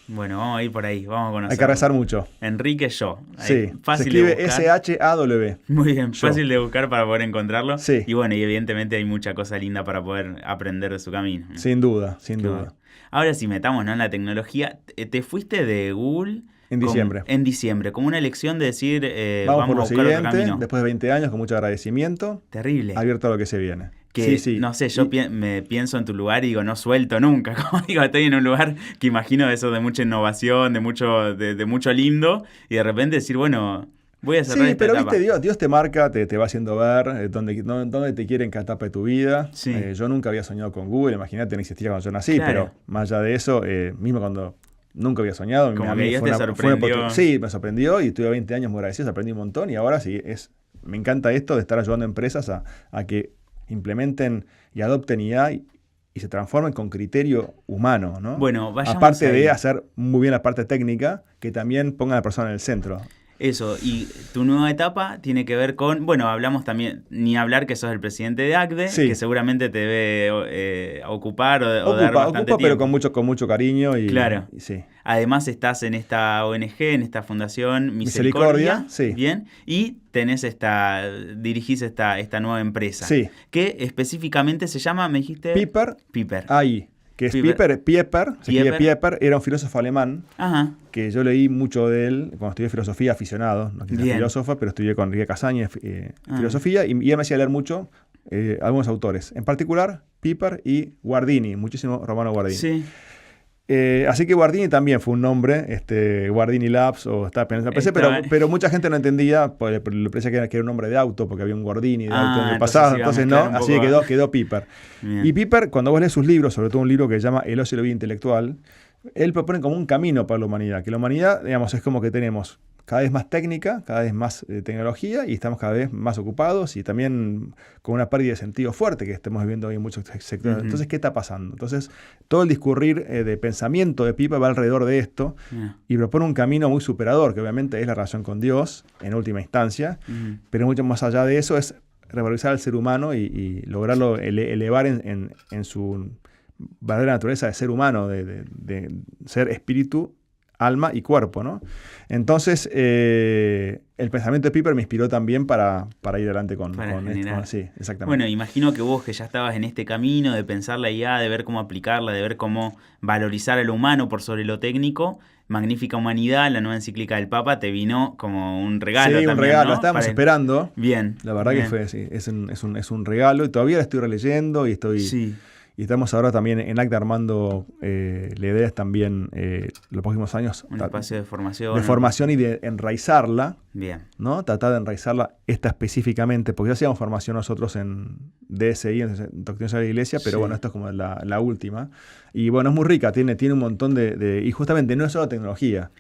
Bueno, vamos a ir por ahí, vamos a conocer. Hay que rezar mucho. Enrique Yo. Sí, fácil se escribe de buscar. SHAW. Muy bien, Yo. fácil de buscar para poder encontrarlo. Sí. Y bueno, y evidentemente hay mucha cosa linda para poder aprender de su camino. Sin duda, sin duda. Bueno. Ahora sí, metamos, ¿no?, en la tecnología. ¿Te fuiste de Google? En diciembre. En diciembre, como una elección de decir, vamos por a lo buscar siguiente, otro camino. después de 20 años, con mucho agradecimiento. Terrible. Abierto a lo que se viene. Que, no sé, yo me pienso en tu lugar y digo, no suelto nunca. Como digo, estoy en un lugar que imagino eso de mucha innovación, de mucho lindo, y de repente decir, bueno, voy a cerrar esta etapa. Viste, Dios te marca, te va haciendo ver dónde te quiere en cada etapa de tu vida. Sí. Yo nunca había soñado con Google, imagínate, no existía cuando yo nací, pero más allá de eso, mismo cuando nunca había soñado. Como que Dios te sorprendió. Sí, me sorprendió y estuve 20 años muy agradecido, aprendí un montón y ahora sí, me encanta esto de estar ayudando a empresas a que implementen y adopten IA y se transformen con criterio humano, ¿no? Bueno, vayamos aparte ahí. de hacer muy bien la parte técnica, que también ponga a la persona en el centro. Eso, y tu nueva etapa tiene que ver con, bueno, hablamos también, ni hablar que sos el presidente de ACDE, que seguramente te debe ocupar o dar bastante tiempo. Pero con mucho cariño. Claro. Sí. Además estás en esta ONG, en esta fundación Misericordia. Sí. Bien, y dirigís esta nueva empresa. Sí. Que específicamente se llama, me dijiste... Piper. Ahí. Que es Pieper, se escribe Pieper, era un filósofo alemán. Ajá. Que yo leí mucho de él cuando estudié filosofía, aficionado, no quise ser filósofo, pero estudié con Enrique Casaña filosofía, y él me hacía leer mucho algunos autores, en particular Piper y Guardini, muchísimo Romano Guardini. Sí. Así que Guardini también fue un nombre, Guardini Labs, o estaba pensando, pero mucha gente no entendía, le parecía que era un nombre de auto, porque había un Guardini de auto en el pasado, entonces no, así que quedó Piper. Bien. Y Piper, cuando vos lees sus libros, sobre todo un libro que se llama El ocio y la vida intelectual, él propone como un camino para la humanidad, que la humanidad, digamos, es como que tenemos cada vez más técnica, cada vez más tecnología, y estamos cada vez más ocupados y también con una pérdida de sentido fuerte que estamos viviendo hoy en muchos sectores. Entonces, ¿qué está pasando? Entonces, todo el discurrir de pensamiento de Piper va alrededor de esto y propone un camino muy superador, que obviamente es la relación con Dios, en última instancia, pero mucho más allá de eso es revalorizar al ser humano y lograrlo elevar en su verdadera naturaleza de ser humano, de ser espíritu, alma y cuerpo, ¿no? Entonces, el pensamiento de Piper me inspiró también para ir adelante con esto. Sí, exactamente. Bueno, imagino que vos, que ya estabas en este camino de pensar la IA, de ver cómo aplicarla, de ver cómo valorizar a lo humano por sobre lo técnico, Magnífica Humanidad, la nueva encíclica del Papa, te vino como un regalo. Sí, también, un regalo, ¿no? La estábamos esperando. Bien. La verdad que fue, sí, es un regalo y todavía la estoy releyendo y estoy... Sí. Y estamos ahora también en ACTA armando, la idea es también, los próximos años... Un espacio de formación. De formación y de enraizarla. Bien. ¿No? Tratar de enraizarla esta específicamente, porque ya hacíamos formación nosotros en DSI, en Doctrina Social de la Iglesia, pero bueno, esto es como la última. Y bueno, es muy rica, tiene un montón y justamente no es solo tecnología.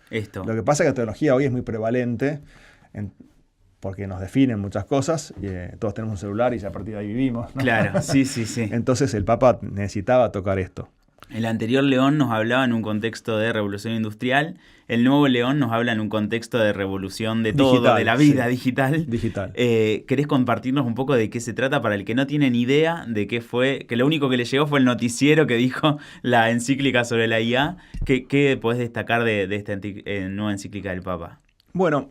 Lo que pasa es que la tecnología hoy es muy prevalente, porque nos definen muchas cosas, y todos tenemos un celular y ya a partir de ahí vivimos, ¿no? Claro, sí. Entonces el Papa necesitaba tocar esto. El anterior León nos hablaba en un contexto de revolución industrial, el nuevo León nos habla en un contexto de revolución de todo, digital, de la vida digital. ¿Querés compartirnos un poco de qué se trata para el que no tiene ni idea de qué fue, que lo único que le llegó fue el noticiero que dijo la encíclica sobre la IA? ¿Qué podés destacar de esta nueva encíclica del Papa? Bueno,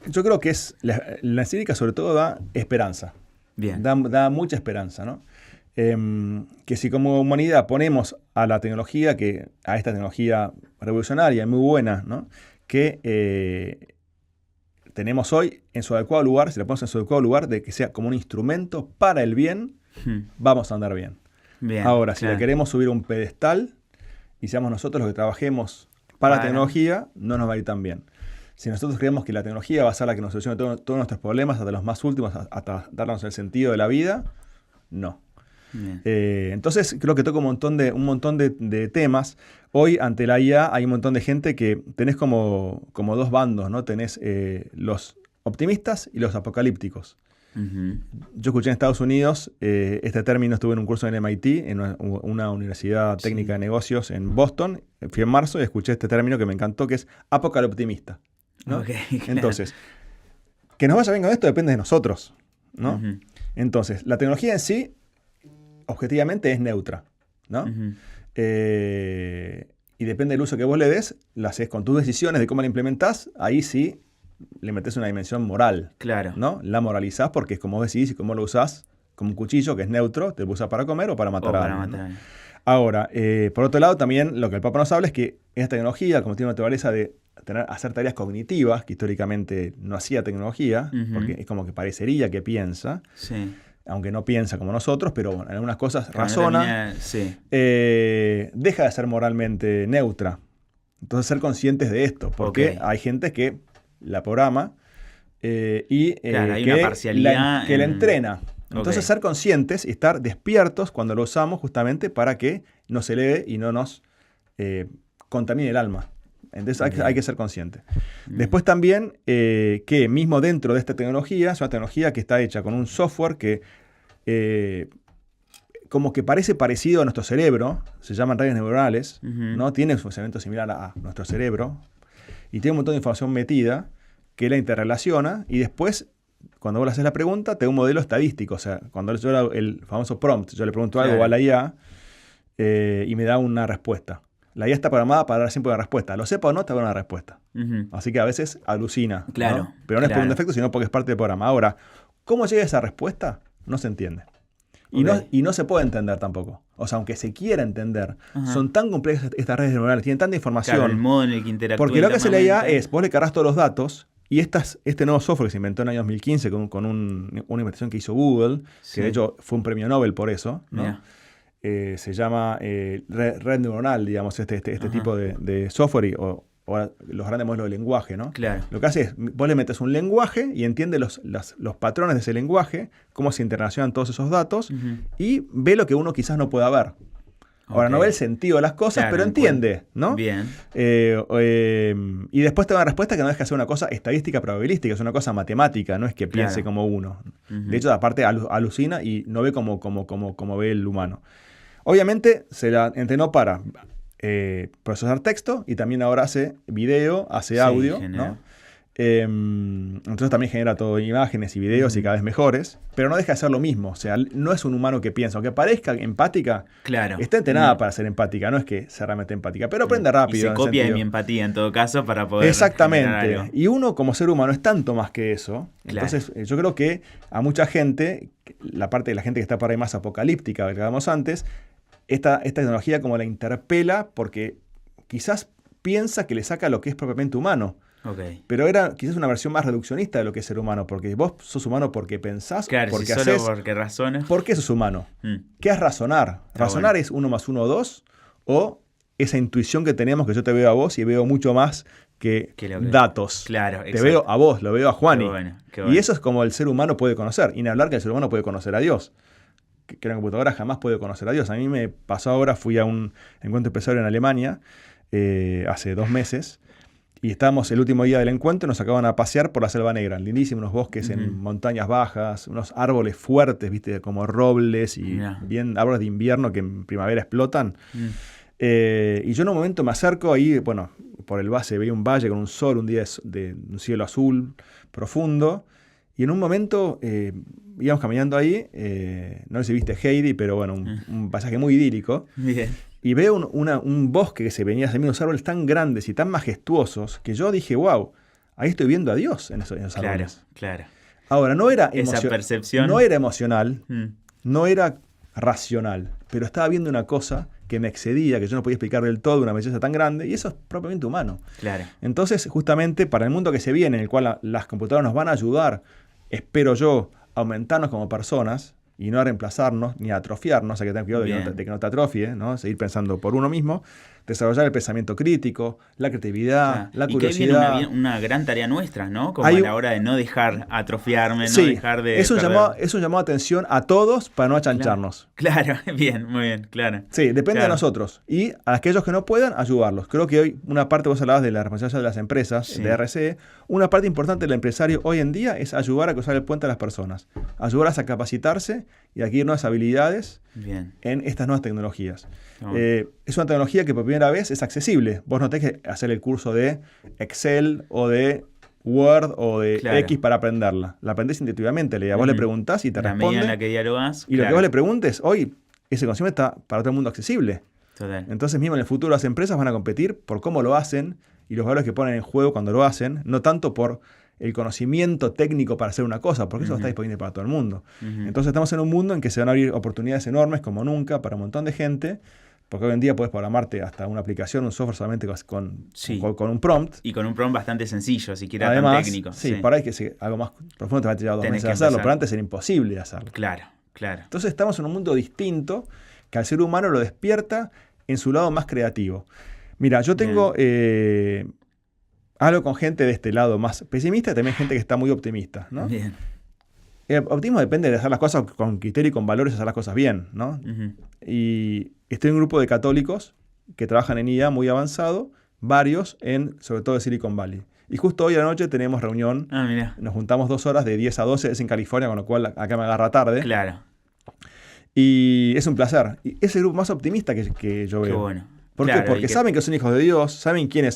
yo creo que la encíclica sobre todo da esperanza. Bien. Da mucha esperanza, ¿no? Que si como humanidad ponemos a la tecnología, a esta tecnología revolucionaria y muy buena, ¿no? Que tenemos hoy en su adecuado lugar, si la ponemos en su adecuado lugar, de que sea como un instrumento para el bien, vamos a andar bien. Ahora, si la queremos subir a un pedestal y seamos nosotros los que trabajemos para la tecnología, no nos va a ir tan bien. Si nosotros creemos que la tecnología va a ser la que nos solucione todos nuestros problemas, hasta los más últimos, hasta darnos el sentido de la vida, no. Entonces creo que toca un montón de temas. Hoy ante la IA hay un montón de gente que tenés como dos bandos, ¿no? Tenés los optimistas y los apocalípticos. Yo escuché en Estados Unidos este término, estuve en un curso en MIT, en una universidad técnica de negocios en Boston, fui en marzo y escuché este término que me encantó, que es apocaloptimista, ¿no? Claro. Entonces, que nos vaya bien con esto depende de nosotros, ¿no? Entonces, la tecnología en sí objetivamente es neutra, ¿no? Y depende del uso que vos le des, la haces con tus decisiones de cómo la implementás, ahí sí le metés una dimensión moral. Claro. ¿No? La moralizás porque es como vos decidís y cómo lo usás, como un cuchillo que es neutro, te lo usás para comer o para matar a alguien, ¿no? Ahora, por otro lado, también lo que el Papa nos habla es que esta tecnología, como tiene una naturaleza de hacer tareas cognitivas, que históricamente no hacía tecnología, porque es como que parecería que piensa, aunque no piensa como nosotros, pero bueno, en algunas cosas razona, deja de ser moralmente neutra. Entonces, ser conscientes de esto, porque hay gente que la programa y hay una parcialidad que la entrena. Entonces, ser conscientes y estar despiertos cuando lo usamos justamente para que no se eleve y no nos contamine el alma. Entonces hay que ser consciente. Después también que mismo dentro de esta tecnología, es una tecnología que está hecha con un software que como que parece parecido a nuestro cerebro, se llaman redes neuronales, ¿no? Tiene un funcionamiento similar a nuestro cerebro y tiene un montón de información metida que la interrelaciona y después, cuando vos le haces la pregunta, te da un modelo estadístico. O sea, cuando yo el famoso prompt, yo le pregunto algo a la IA y me da una respuesta. La IA está programada para dar siempre una respuesta. Lo sepa o no, te da una respuesta. Así que a veces alucina. Claro. ¿no? Pero no es por un defecto, sino porque es parte del programa. Ahora, ¿cómo llega esa respuesta? No se entiende. Y no se puede entender tampoco. O sea, aunque se quiera entender, son tan complejas estas redes neuronales, tienen tanta información. Claro, el modo en el que interactúa. Porque lo que hace la IA es, vos le cargas todos los datos, y este nuevo software que se inventó en el año 2015 con una investigación que hizo Google, que de hecho fue un premio Nobel por eso, ¿no? se llama red neuronal, digamos, este tipo de software o los grandes modelos de lenguaje, ¿no? Claro. Lo que hace es, vos le metes un lenguaje y entiende los patrones de ese lenguaje, cómo se interrelacionan todos esos datos, y ve lo que uno quizás no pueda ver. Ahora, no ve el sentido de las cosas, claro, pero entiende, ¿no? Bien. Y después te da una respuesta que no deja de ser una cosa estadística probabilística, es una cosa matemática, no es que piense como uno. De hecho, aparte alucina y no ve como ve el humano. Obviamente, se la entrenó para procesar texto y también ahora hace video, hace audio, ¿no? Entonces también genera todo imágenes y videos y cada vez mejores, pero no deja de ser lo mismo. O sea, no es un humano que piensa, aunque parezca empática, está entrenada para ser empática, no es que sea realmente empática, pero aprende rápido. Y se copia de mi empatía en todo caso para poder. Exactamente. Y uno como ser humano es tanto más que eso. Claro. Entonces yo creo que a mucha gente, la parte de la gente que está por ahí más apocalíptica que hablábamos antes, esta tecnología como la interpela porque quizás piensa que le saca lo que es propiamente humano. Okay. Pero era quizás una versión más reduccionista de lo que es ser humano, porque vos sos humano porque pensás, claro, porque si haces, solo porque razonas. ¿Por qué sos humano? ¿Qué es razonar? ¿Razonar es 1 más 1, 2? ¿O esa intuición que tenemos que yo te veo a vos y veo mucho más que datos? Claro, te veo a vos, lo veo a Juani. Qué bueno. Y eso es como el ser humano puede conocer. Y ni hablar que el ser humano puede conocer a Dios. Que una computadora jamás puede conocer a Dios. A mí me pasó ahora, fui a un encuentro empresario en Alemania hace 2 meses. Y estábamos el último día del encuentro, nos sacaban a pasear por la Selva Negra, lindísimo, unos bosques en montañas bajas, unos árboles fuertes, ¿viste? Como robles y bien árboles de invierno que en primavera explotan. Y yo en un momento me acerco ahí, bueno, por el base veía un valle con un sol, un día de un cielo azul profundo, y en un momento íbamos caminando ahí, no sé si viste Heidi, pero bueno, un pasaje muy idílico. Bien. Y veo un bosque que se venía hacia mí, unos árboles tan grandes y tan majestuosos que yo dije, wow, ahí estoy viendo a Dios en esos árboles. Claro. Ahora, no era esa percepción. No era emocional, no era racional, pero estaba viendo una cosa que me excedía, que yo no podía explicar del todo, una belleza tan grande, y eso es propiamente humano. Claro. Entonces, justamente para el mundo que se viene, en el cual las computadoras nos van a ayudar, espero yo, a aumentarnos como personas, y no a reemplazarnos ni a atrofiarnos, hay que tener cuidado de que no te atrofie, ¿no? Seguir pensando por uno mismo, desarrollar el pensamiento crítico, la creatividad, la curiosidad. Y que viene una gran tarea nuestra, ¿no? Como a la hora de no dejar atrofiarme, no dejar de... Es un llamado de atención a todos para no achancharnos. Claro, bien, muy bien, claro. Sí, depende de nosotros. Y a aquellos que no puedan, ayudarlos. Creo que hoy una parte, vos hablabas de la responsabilidad de las empresas, de RCE, una parte importante del empresario hoy en día es ayudar a cruzar el puente a las personas, ayudarlas a capacitarse y a adquirir nuevas habilidades en estas nuevas tecnologías. Es una tecnología que por primera vez es accesible. Vos no tenés que hacer el curso de Excel o de Word o de X para aprenderla. La aprendés intuitivamente. Vos le preguntás y te responde. En la que dialogás, y lo que vos le preguntes, hoy ese conocimiento está para todo el mundo accesible. Total. Entonces mismo en el futuro las empresas van a competir por cómo lo hacen y los valores que ponen en juego cuando lo hacen, no tanto por el conocimiento técnico para hacer una cosa, porque eso está disponible para todo el mundo. Entonces estamos en un mundo en que se van a abrir oportunidades enormes como nunca para un montón de gente, porque hoy en día puedes programarte hasta una aplicación, un software solamente con un prompt. Y con un prompt bastante sencillo, siquiera además, tan técnico. Sí, por ahí que algo más profundo te va a tirar 2 meses a hacerlo, pero antes era imposible hacerlo. Claro. Entonces estamos en un mundo distinto que al ser humano lo despierta en su lado más creativo. Mira, yo tengo... hablo con gente de este lado más pesimista y también gente que está muy optimista, ¿no? Bien. El optimismo depende de hacer las cosas con criterio y con valores, hacer las cosas bien, ¿no? Y estoy en un grupo de católicos que trabajan en IA muy avanzado, varios sobre todo de Silicon Valley. Y justo hoy a la noche tenemos reunión, nos juntamos 2 horas de 10 a 12, es en California, con lo cual acá me agarra tarde. Claro. Y es un placer. Y es el grupo más optimista que yo veo. Qué bueno. ¿Por qué? Porque saben que son hijos de Dios, saben quiénes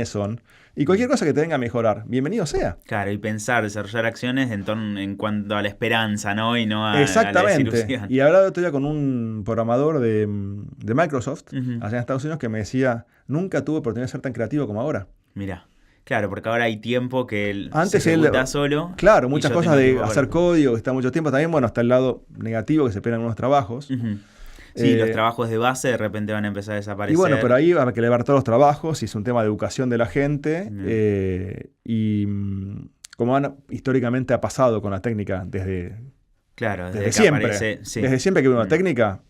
son. Y cualquier cosa que te venga a mejorar, bienvenido sea. Claro, y pensar, desarrollar acciones en cuanto a la esperanza, ¿no? Y no a la desilusión. Y hablaba otro día con un programador de Microsoft, allá en Estados Unidos, que me decía, nunca tuve oportunidad de ser tan creativo como ahora. Mirá. Claro, porque ahora hay tiempo que él antes se ejecuta solo. Claro, muchas cosas de hacer código, que está mucho tiempo. También, bueno, está el lado negativo que se pierden algunos trabajos. Sí, los trabajos de base de repente van a empezar a desaparecer. Y bueno, pero ahí va a que elevar todos los trabajos y es un tema de educación de la gente. Y como históricamente ha pasado con la técnica desde siempre. Desde siempre que hubo una técnica,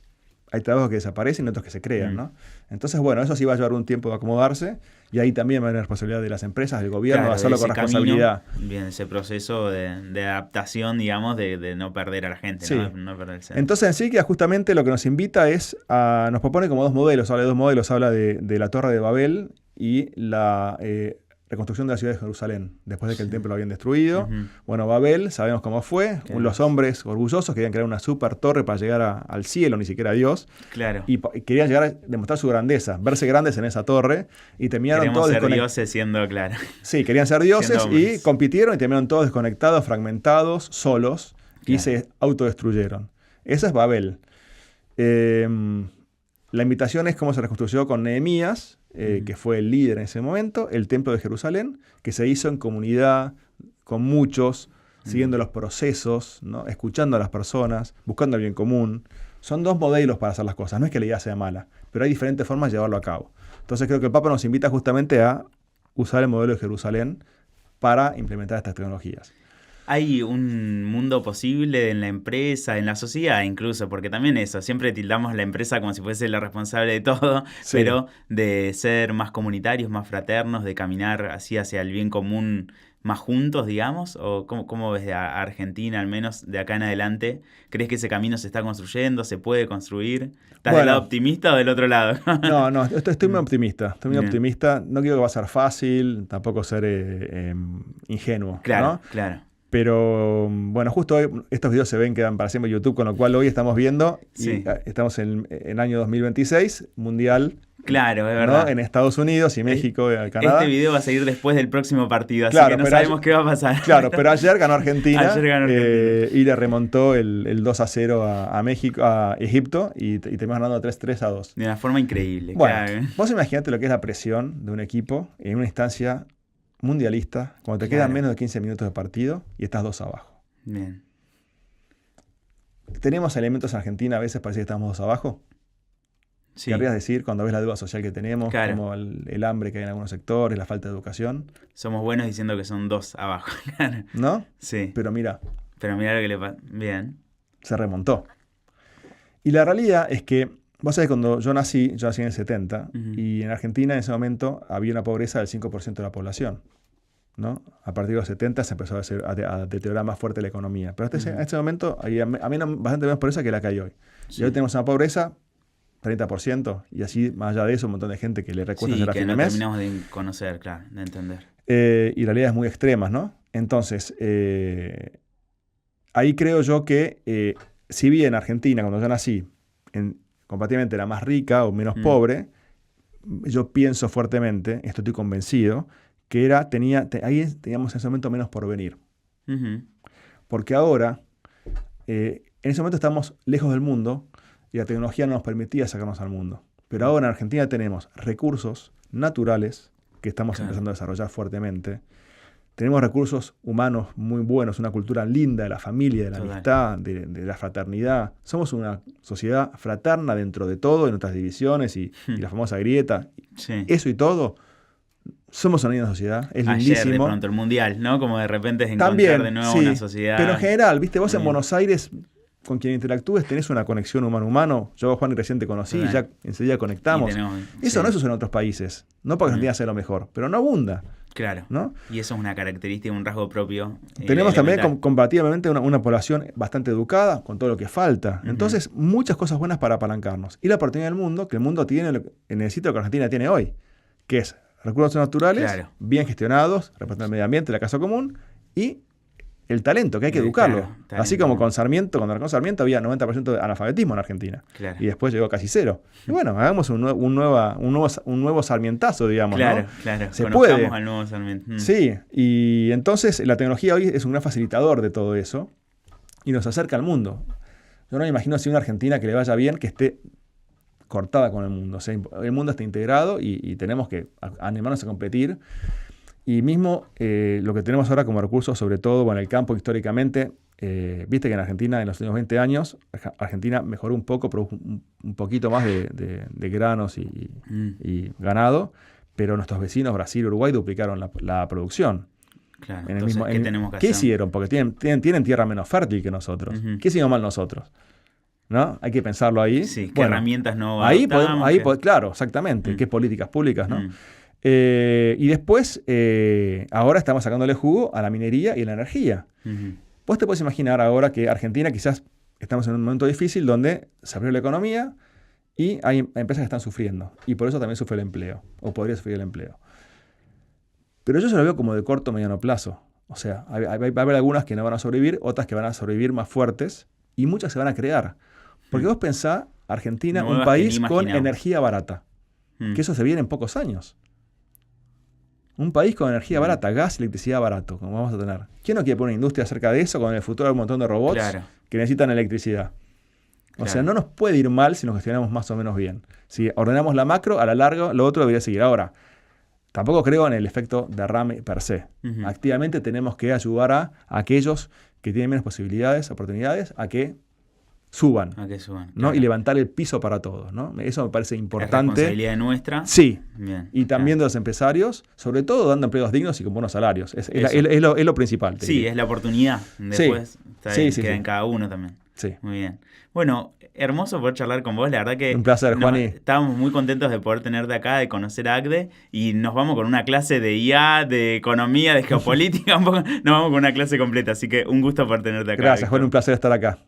hay trabajos que desaparecen y otros que se crean, ¿no? Entonces, bueno, eso sí va a llevar un tiempo de acomodarse y ahí también va a haber responsabilidad de las empresas, del gobierno, claro, hacerlo con responsabilidad. Bien, ese proceso de adaptación, digamos, de no perder a la gente, sí. no perder el centro. Entonces, en sí, que justamente lo que nos invita es nos propone como dos modelos, habla de la Torre de Babel y la reconstrucción de la ciudad de Jerusalén, después de que el templo lo habían destruido. Bueno, Babel, sabemos cómo fue. Los hombres orgullosos querían crear una super torre para llegar al cielo, ni siquiera a Dios. Claro. Y querían llegar a demostrar su grandeza, verse grandes en esa torre. Y terminaron todos ser dioses siendo, claro. Sí, querían ser dioses y compitieron y terminaron todos desconectados, fragmentados, solos, y se autodestruyeron. Esa es Babel. La invitación es cómo se reconstruyó con Nehemías, que fue el líder en ese momento, el templo de Jerusalén, que se hizo en comunidad, con muchos, siguiendo los procesos, ¿no? Escuchando a las personas, buscando el bien común. Son dos modelos para hacer las cosas. No es que la idea sea mala, pero hay diferentes formas de llevarlo a cabo. Entonces creo que el Papa nos invita justamente a usar el modelo de Jerusalén para implementar estas tecnologías. Hay un mundo posible en la empresa, en la sociedad incluso, porque también eso, siempre tildamos a la empresa como si fuese la responsable de todo, sí. Pero de ser más comunitarios, más fraternos, de caminar así hacia el bien común más juntos, digamos, o ¿cómo ves a Argentina, al menos de acá en adelante? ¿Crees que ese camino se está construyendo, se puede construir? ¿Estás del lado optimista o del otro lado? No, estoy muy optimista, optimista. No quiero que va a ser fácil, tampoco ser ingenuo. Claro, ¿no? Claro. Pero bueno, justo hoy estos videos se ven, quedan para siempre en YouTube, con lo cual hoy estamos viendo, y estamos en año 2026, mundial. Claro, es verdad. ¿no? En Estados Unidos y México, Canadá. Este video va a seguir después del próximo partido, así que no sabemos qué va a pasar. Claro, pero ayer ganó Argentina, y le remontó el 2-0 a México, a Egipto, y terminó ganando 3-2. De una forma increíble. Bueno, claro. Vos imaginate lo que es la presión de un equipo en una instancia mundialista, cuando te quedan menos de 15 minutos de partido y estás 2 abajo. Bien. ¿Tenemos elementos en Argentina a veces parece que estamos 2 abajo? Sí. ¿Querrías decir cuando ves la deuda social que tenemos, claro. como el hambre que hay en algunos sectores, la falta de educación? Somos buenos diciendo que son 2 abajo. ¿No? Sí. Pero mira lo que le pasa. Bien. Se remontó. Y la realidad es que vos sabés, cuando yo nací en el 70, y en Argentina en ese momento había una pobreza del 5% de la población, ¿no? A partir de los 70 se empezó a deteriorar más fuerte la economía. Pero en este momento había bastante menos pobreza que la que hay hoy. Sí. Y hoy tenemos una pobreza 30%, y así, más allá de eso, un montón de gente que le recuesta hacer a fin de mes. Sí, que no terminamos de conocer, claro, de entender. Y realidades muy extremas, ¿no? Entonces, ahí creo yo que, si bien Argentina, cuando yo nací, comparativamente era más rica o menos pobre, yo pienso fuertemente, estoy convencido, que ahí teníamos en ese momento menos por venir. Porque ahora, en ese momento estamos lejos del mundo y la tecnología no nos permitía sacarnos al mundo. Pero ahora en Argentina tenemos recursos naturales que estamos empezando a desarrollar fuertemente. Tenemos recursos humanos muy buenos, una cultura linda de la familia, de la amistad, de la fraternidad. Somos una sociedad fraterna dentro de todo, de nuestras divisiones y la famosa grieta. Sí. Eso y todo, somos una linda sociedad, es lindísimo. Ayer de pronto el mundial, ¿no? Como de repente es encontrar de nuevo una sociedad. Pero en general, viste, vos en Buenos Aires, con quien interactúes, tenés una conexión humano-humano. Yo, Juan, recién te conocí, y ya enseguida conectamos. Eso no se usa en otros países. No porque Argentina sea lo mejor, pero no abunda. Claro, ¿no? Y eso es una característica, un rasgo propio. Tenemos también comparativamente una población bastante educada, con todo lo que falta. Entonces, muchas cosas buenas para apalancarnos. Y la oportunidad del mundo, que el mundo necesita lo que Argentina tiene hoy, que es recursos naturales, bien gestionados, respetando el medio ambiente, la casa común, y el talento, que hay que educarlo. Así como con Sarmiento, cuando arrancó Sarmiento había 90% de analfabetismo en Argentina. Y después llegó casi 0. Y bueno, hagamos un nuevo sarmientazo, digamos. Claro, ¿no? claro. Se puede. Al nuevo Sarmiento. Sí, y entonces la tecnología hoy es un gran facilitador de todo eso y nos acerca al mundo. Yo no me imagino así una Argentina que le vaya bien, que esté cortada con el mundo. O sea, el mundo está integrado y tenemos que animarnos a competir. Y mismo lo que tenemos ahora como recursos, sobre todo en el campo históricamente, viste que en Argentina en los últimos 20 años, Argentina mejoró un poco, produjo un poquito más de granos y ganado, pero nuestros vecinos, Brasil y Uruguay, duplicaron la producción. Claro, entonces, ¿qué tenemos que hacer? ¿Qué hacer? hicieron? Porque tienen tierra menos fértil que nosotros. ¿Qué hicimos mal nosotros? ¿no? Hay que pensarlo ahí. Sí, ¿qué herramientas no claro, exactamente. ¿Qué políticas públicas, no? Y después, ahora estamos sacándole jugo a la minería y a la energía. Vos te puedes imaginar ahora que Argentina quizás estamos en un momento difícil donde se abrió la economía y hay empresas que están sufriendo. Y por eso también sufre el empleo, o podría sufrir el empleo. Pero yo se lo veo como de corto o mediano plazo. O sea, va a haber algunas que no van a sobrevivir, otras que van a sobrevivir más fuertes, y muchas se van a crear. Porque vos pensás, Argentina, un país con energía barata, que eso se viene en pocos años. Un país con energía barata, gas y electricidad barato, como vamos a tener. ¿Quién no quiere poner una industria acerca de eso con el futuro de un montón de robots que necesitan electricidad? O sea, no nos puede ir mal si nos gestionamos más o menos bien. Si ordenamos la macro, a la larga, lo otro debería seguir. Ahora, tampoco creo en el efecto derrame per se. Activamente tenemos que ayudar a aquellos que tienen menos posibilidades, oportunidades, a que suban. ¿no? Y levantar el piso para todos, ¿no? Eso me parece importante. ¿Es responsabilidad nuestra? Sí. Bien, y también de los empresarios, sobre todo dando empleos dignos y con buenos salarios. Es lo principal. Sí, es la oportunidad. Después queda en cada uno también. Sí. Muy bien. Bueno, hermoso poder charlar con vos. La verdad que un placer, Juani. Estábamos muy contentos de poder tenerte acá, de conocer a ACDE, y nos vamos con una clase de IA, de economía, de geopolítica, nos vamos con una clase completa. Así que un gusto poder tenerte acá. Gracias, Juan, un placer estar acá.